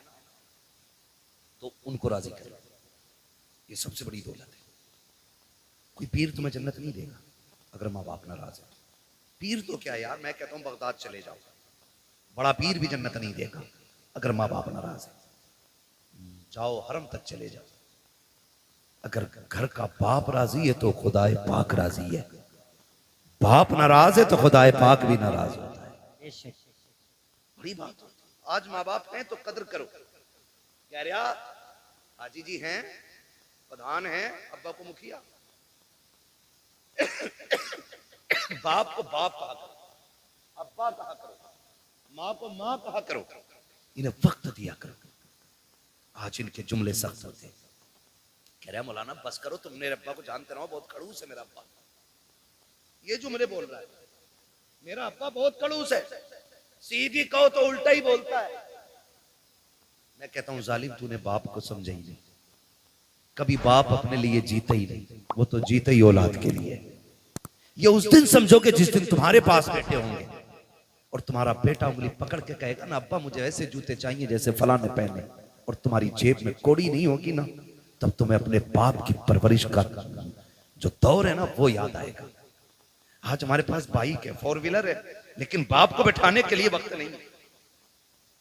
तो उनको राजी करो, ये सबसे बड़ी दौलत है। कोई पीर तुम्हें जन्नत नहीं देगा अगर माँ बाप नाराज है। पीर तो क्या यार, मैं कहता हूं बगदाद चले जाओ, बड़ा पीर भी जन्नत नहीं देगा अगर माँ बाप नाराज है। जाओ हरम तक चले जाओ, अगर घर का बाप राजी है तो खुदाए पाक राजी है। बाप नाराज है तो खुदाए पाक भी नाराज होता है। बेशक। बड़ी बात होती है। आज माँ बाप हैं तो कदर करो। कह रहा हाजी जी हैं, प्रधान हैं, अब्बा को मुखिया, बाप को बाप कहा करो, अब्बा कहा करो, माँ को माँ कहा करो, इन्हें वक्त दिया करो। आज इनके जुमले सख्त होते हैं। कह रहा मौलाना बस करो, तुम मेरे अब्बा को जानते रहो, बहुत खड़ूस है मेरा अब्बा। ये जुमले बोल रहा है, मेरा अब्बा बहुत खड़ूस है, सीधी कहो तो उल्टा ही बोलता है। मैं कहता हूं जालिम तूने बाप को समझा ही नहीं। कभी बाप अपने लिए जीता ही नहीं, वो तो जीता ही औलाद के लिए। ये उस दिन समझोगे जिस दिन तुम्हारे पास बेटे होंगे और तुम्हारा बेटा उंगली पकड़ के कहेगा ना अब्बा मुझे ऐसे जूते चाहिए जैसे फला ने पहने, और तुम्हारी जेब में कौड़ी नहीं होगी ना, तब तुम्हें अपने बाप की परवरिश का जो दौर है ना वो याद आएगा। आज हमारे पास बाइक है, 4 व्हीलर है, लेकिन बाप को बैठाने के लिए वक्त नहीं है।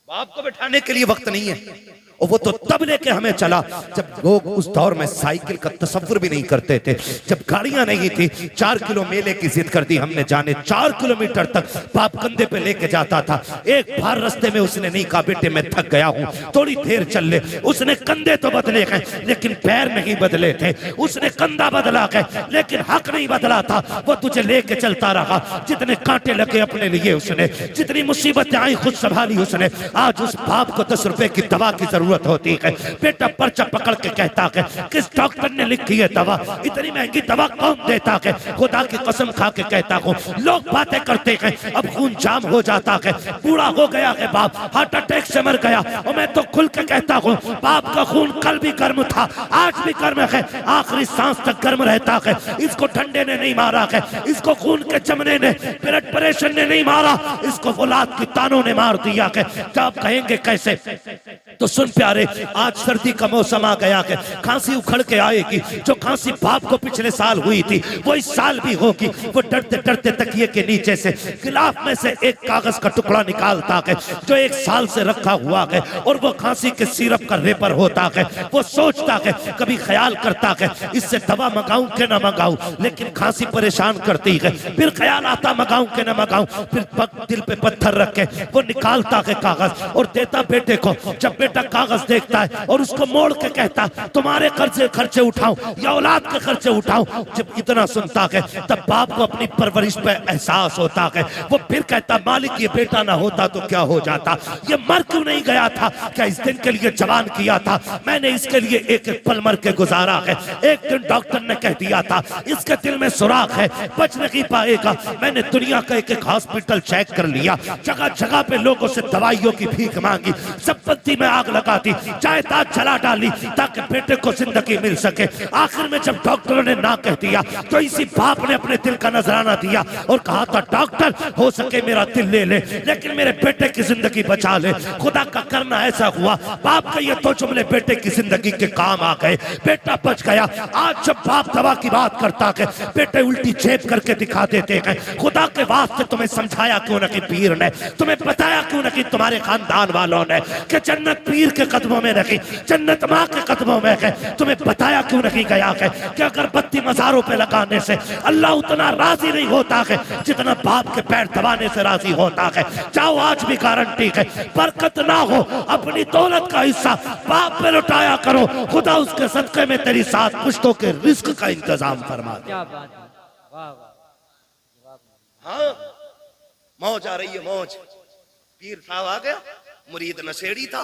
बाप को बैठाने के लिए वक्त नहीं है। और वो तो तब लेके हमें चला जब लोग उस दौर में साइकिल का तसव्वुर भी नहीं करते थे, जब गाड़ियां नहीं थी। 4 किलो मेले की जिद कर दी हमने, जाने 4 किलोमीटर तक बाप कंधे पे लेके जाता था। एक बार रास्ते में उसने नहीं कहा बेटे मैं थक गया हूं, थोड़ी देर चल ले। उसने कंधे तो बदले गए लेकिन पैर नहीं बदले थे। उसने कंधा बदला गए लेकिन हक नहीं बदला था। वो तुझे लेके चलता रहा, जितने कांटे लगे अपने लिए उसने, जितनी मुसीबतें आई खुद संभाली उसने। आज उस बाप को 10 रुपए की दवा की जरूरत होती है, बेटा पर्चा पकड़ के कहता है किस डॉक्टर ने लिखी है दवा, इतनी महंगी दवा कौन देता है? खुदा की कसम खा के कहता हूँ लोग बातें करते हैं, अब खून जाम हो जाता है, बूढ़ा हो गया है बाप, हार्ट अटैक से मर गया। और मैं तो खुल के कहता हूँ बाप का खून कल भी गर्म था, आज भी गर्म है, आखिरी सांस तक गर्म रहता है। इसको ठंडे ने नहीं मारा है, इसको खून के जमने ने, ब्लड प्रेशर ने नहीं मारा, इसको औलाद की तानों ने मार दिया है। तो आप कहेंगे कैसे? तो सुन प्यारे, आज सर्दी का मौसम आ गया है, खांसी उखड़ के आएगी। जो खांसी बाप को पिछले साल हुई थी वो इस साल भी होगी। वो डरते डरते तकिए के नीचे से गिलाफ में से एक कागज का टुकड़ा निकालता है जो 1 साल से रखा हुआ है, और वो खांसी के सिरप का रेपर होता है। वो सोचता है, कभी ख्याल करता है इससे दवा मंगाऊं कि ना मंगाऊं, लेकिन खांसी परेशान करती है। फिर ख्याल आता मंगाऊं कि ना मंगाऊं, फिर दिल पे पत्थर रख के वो निकालता है कागज और देता बेटे को। जब बेटा कागज देखता है और उसको मोड़ के कहता तुम्हारे खर्चे उठाऊं या औलाद के खर्चे उठाऊं, जब इतना सुनता है तब बाप को अपनी परवरिश पे एहसास होता है। वो फिर कहता मालिक ये बेटा ना होता तो क्या हो जाता, ये मर क्यों नहीं गया था, क्या इस दिन के लिए जवान किया था मैंने, इसके लिए एक एक पल मर के गुजारा है। एक दिन डॉक्टर ने कह दिया था इसके दिल में सुराख है, बच नहीं पाएगा। मैंने दुनिया का एक एक हॉस्पिटल चेक कर लिया, जगह जगह पे लोगों से दवाइयों की भीख मांगी, संपत्ति में आग लगा दी, जायदाद जला डाली ताकि बेटे को जिंदगी मिल सके। आखिर में जब डॉक्टरों ने ना कह दिया तो इसी बाप ने अपने दिल का नजराना दिया और कहा था डॉक्टर हो सके मेरा दिल ले ले लेकिन मेरे बेटे की जिंदगी बचा ले। खुदा का करना ऐसा हुआ, बाप के ये 2 जुमले बेटे की जिंदगी के काम आ गए, बेटा बच गया। आज जब बाप दवा की बात करता है बेटे उल्टी जेब करके दिखा देते हैं। खुदा के वास्ते तुम्हें समझाया क्यों ना कि पीर ने, तुम्हें बताया क्यों ना कि तुम्हारे खानदान वालों ने कि जन्नत पीर के कदमों में रखी, जन्नत माँ के कदमों में है। तुम्हें बताया क्यों नहीं गया है कि अगरबत्ती मज़ारों पे लगाने से अल्लाह उतना राजी नहीं होता है जितना बाप के पैर दबाने से राजी होता है। जाओ, आज भी गारंटी है, बरकत ना हो अपनी दौलत का हिस्सा बाप पे लुटाया करो, खुदा उसके सदक़े में तेरी 7 पुश्तों के रिस्क का इंतजाम फरमा दे। क्या बात है, वाह वाह। हाँ, मौज आ रही है, मौज। पीर साहब आ गया, मुरीद नशेड़ी था,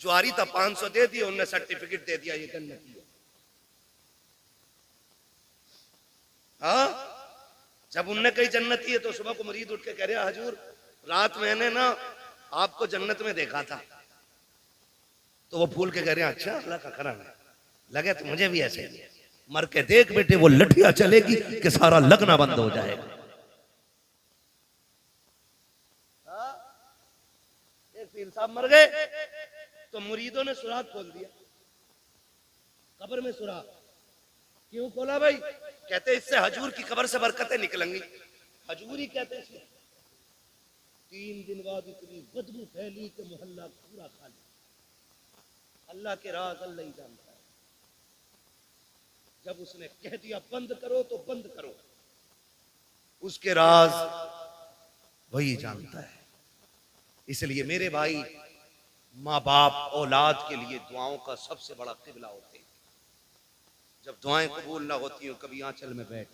जुआरी था, 500 दे दिया, उनने सर्टिफिकेट दे दिया, ये जन्नती है। हाँ, जब उनने कही जन्नती है तो सुबह को मुरीद उठ के कह रहा, हजूर रात मैंने ना आपको जन्नत में देखा था। तो वो फूल के कह रहे, अच्छा अल्लाह का करम है, लगे तो मुझे भी ऐसे ही। मर के देख बेटे, वो लठिया चलेगी कि सारा लगना बंद हो जाएगा। एक पीर साहब मर गए तो मुरीदों ने सुराग खोल दिया, कब्र में सुराग। क्यों खोला भाई? कहते इससे हजूर की कब्र से बरकतें निकलेंगी। हजूर ही कहते इसलिए। 3 दिन बाद इतनी बदबू फैली कि मोहल्ला पूरा खाली। अल्लाह के राज अल्लाह ही जानता है। जब उसने कह दिया बंद करो तो बंद करो, उसके राज वही जानता है। इसलिए मेरे भाई, माँ बाप औलाद के लिए दुआओं का सबसे बड़ा किबला होते हैं। जब दुआएं कबूल ना होती हो, कभी आंचल में बैठ,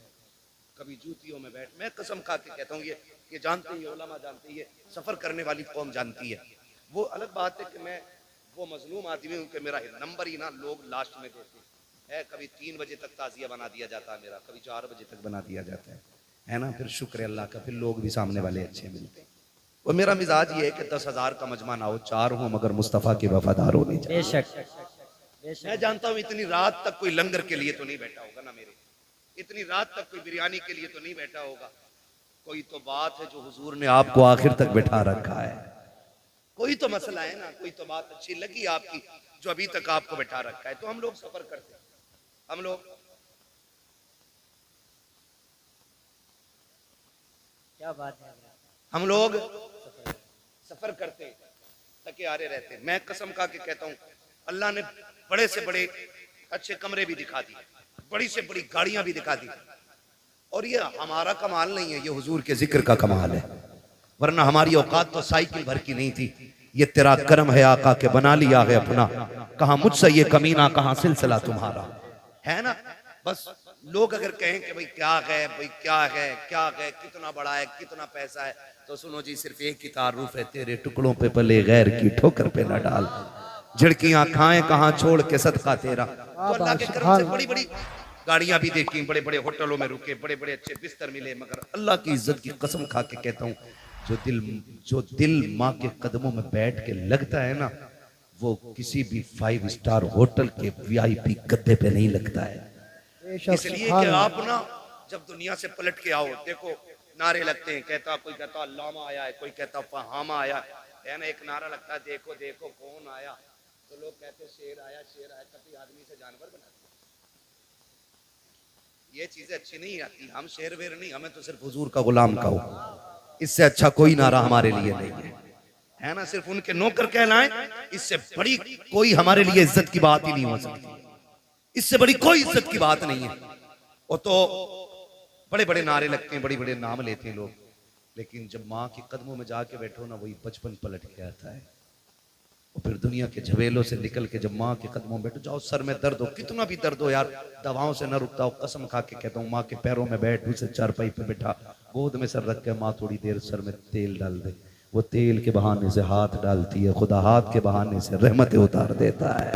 कभी जूतियों में बैठ। मैं कसम खा के कहता हूँ, ये जानते ही, उलमा जानते ही, सफर करने वाली कौम जानती है। वो अलग बात है कि मैं वो मजलूम आदमी हूँ कि मेरा नंबर ही ना लोग लास्ट में देते हैं। कभी 3 बजे तक ताजिया बना दिया जाता है मेरा, कभी 4 बजे तक बना दिया जाता है ना। फिर शुक्र है अल्लाह का, फिर लोग भी सामने वाले अच्छे मिलते हैं। वो मेरा मिजाज ये है कि 10,000 का मजमा ना हो, 4 हो मगर मुस्तफ़ा के वफादार होने चाहिए। बेशक मैं जानता हूँ इतनी रात तक कोई लंगर के लिए तो नहीं बैठा होगा ना मेरे, इतनी रात तक कोई बिरयानी के लिए तो नहीं बैठा होगा। कोई तो बात है जो हुजूर ने आपको आखिर तक बैठा रखा है। कोई तो मसला है ना, कोई तो बात अच्छी लगी आपकी जो अभी तक आपको बैठा रखा है। तो हम लोग सफर करते हैं, हम लोग क्या बात है, हम लोग सफर करते हैं, थके हारे रहते हैं। मैं कसम खा के कहता हूँ, अल्लाह ने बड़े से बड़े अच्छे कमरे भी दिखा दिए, बड़ी से बड़ी गाड़ियां भी दिखा दी। और ये हमारा कमाल नहीं है, ये हुजूर के जिक्र का कमाल है। वरना हमारी औकात तो साइकिल भर की नहीं थी। ये तेरा करम है आका के बना लिया है अपना, कहा मुझसे ये कमीना, कहा सिलसिला तुम्हारा, है ना। बस लोग अगर कहें कि भाई क्या है, भाई क्या है, क्या है, कितना बड़ा है, कितना पैसा है, तो सुनो जी, सिर्फ एक ही तारुफ है, तेरे टुकड़ों पे पले गैर की ठोकर पे न डाल, झिड़कियां खाएं कहां छोड़ के सदका तेरा। तो अल्लाह के करम से बड़ी बड़ी गाड़ियां भी देखी, बड़े बड़े होटलों में रुके, बड़े बड़े अच्छे बिस्तर मिले। मगर अल्लाह की इज्जत की कसम खा के कहता हूँ, जो दिल माँ के कदमों में बैठ के लगता है ना, वो किसी भी 5 स्टार होटल के VIP गद्दे पे नहीं लगता है। इसलिए कि आप ना जब दुनिया से पलट के आओ, देखो नारे लगते हैं, कोई कहता अल्लामा आया है, कोई कहता फहामा आया है ना। एक नारा लगता है देखो देखो कौन आया, तो लोग कहते शेर आया, शेर आया। कभी आदमी से जानवर बनाते, ये चीजें अच्छी नहीं आती। हम शेर वेर नहीं, हमें तो सिर्फ हुजूर का गुलाम कहो, इससे अच्छा कोई नारा हमारे लिए नहीं है ना। सिर्फ उनके नौकर कहलाएं, इससे बड़ी कोई हमारे लिए इज्जत की बात ही नहीं हो सकती। इससे बड़ी कोई इज्जत की बात नहीं है। वो तो बड़े बड़े नारे लगते हैं, बड़े बड़े नाम लेते हैं लोग, लेकिन जब माँ के कदमों में जाके बैठो ना, वही बचपन पलट के आता है। और फिर दुनिया के झवेलों से निकल के जब माँ के कदमों में बैठो, जाओ सर में दर्द हो, कितना भी दर्द हो यार, दवाओं से न रुकता हो। कसम खा के कहता हूँ, माँ के पैरों में बैठ, उसे चारपाई पे बैठा, गोद में सर रख के माँ थोड़ी देर सर में तेल डाल दे, वो तेल के बहाने से हाथ डालती है, खुदा हाथ के बहाने से रहमतें उतार देता है।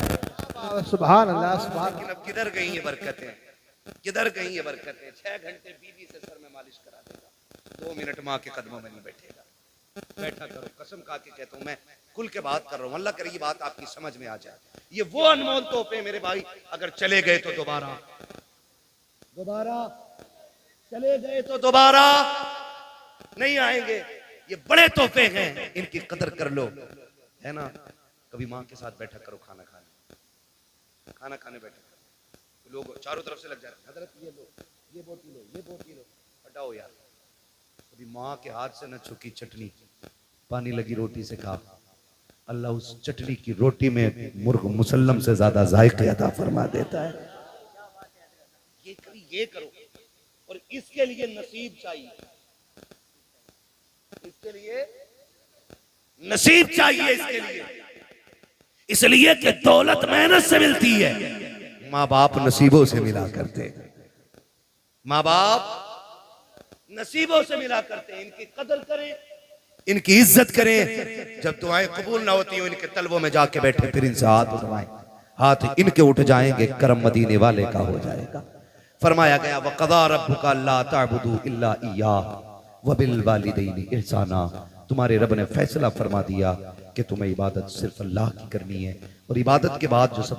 सुभान अल्लाह, सुभान। लेकिन अब किधर गई ये बरकतें, किधर गई ये बरकतें। 6 घंटे बीवी से सर में मालिश करा देगा, 2 मिनट माँ के कदमों में नहीं बैठेगा। बैठा करो, कसम खा के कहता हूँ, मैं खुल के बात कर रहा हूँ, अल्लाह करे ये बात आपकी समझ में आ जाए। ये वो अनमोल तोहफे मेरे भाई, अगर चले गए तो दोबारा चले गए तो दोबारा नहीं आएंगे। ये बड़े तोहफे हैं, इनकी कदर कर लो, है ना। कभी माँ के साथ बैठा करो, खाना खाने बैठा करो, लोग चारों तरफ से लग जाते हैं, हजरत ये लो, ये बोटी लो, ये बोटी लो, हटाओ यार। कभी माँ के हाथ से न छुकी चटनी, पानी लगी रोटी से खा, अल्लाह उस चटनी की रोटी में मुर्ग मुसल्लम से ज्यादा जायके अता फरमा देता है। ये करो, और इसके लिए नसीब चाहिए, इसके लिए नसीब चाहिए, इसके लिए, इसलिए कि दौलत मेहनत से मिलती है। माँ बाप नसीबों से मिला करते हैं, माँ बाप नसीबों से मिला करते हैं। इनकी कदर करें, इनकी इज्जत करें। जब दुआएं कबूल ना होती हो, इनके तलबों में जाके बैठे, फिर इनसे हाथ उठवाएं। हाथ इनके उठ जाएंगे, करम मदीने वाले का हो जाएगा। फरमाया गया वक़ज़ा रब्बुका अल्ला ताबुदू इल्ला इय्याह व बिल वालिदैनि इहसाना। तुम्हारे रब ने फैसला फरमा दिया कि तुम्हें इबादत सिर्फ अल्लाह की करनी है, और इबादत के बाद जो सब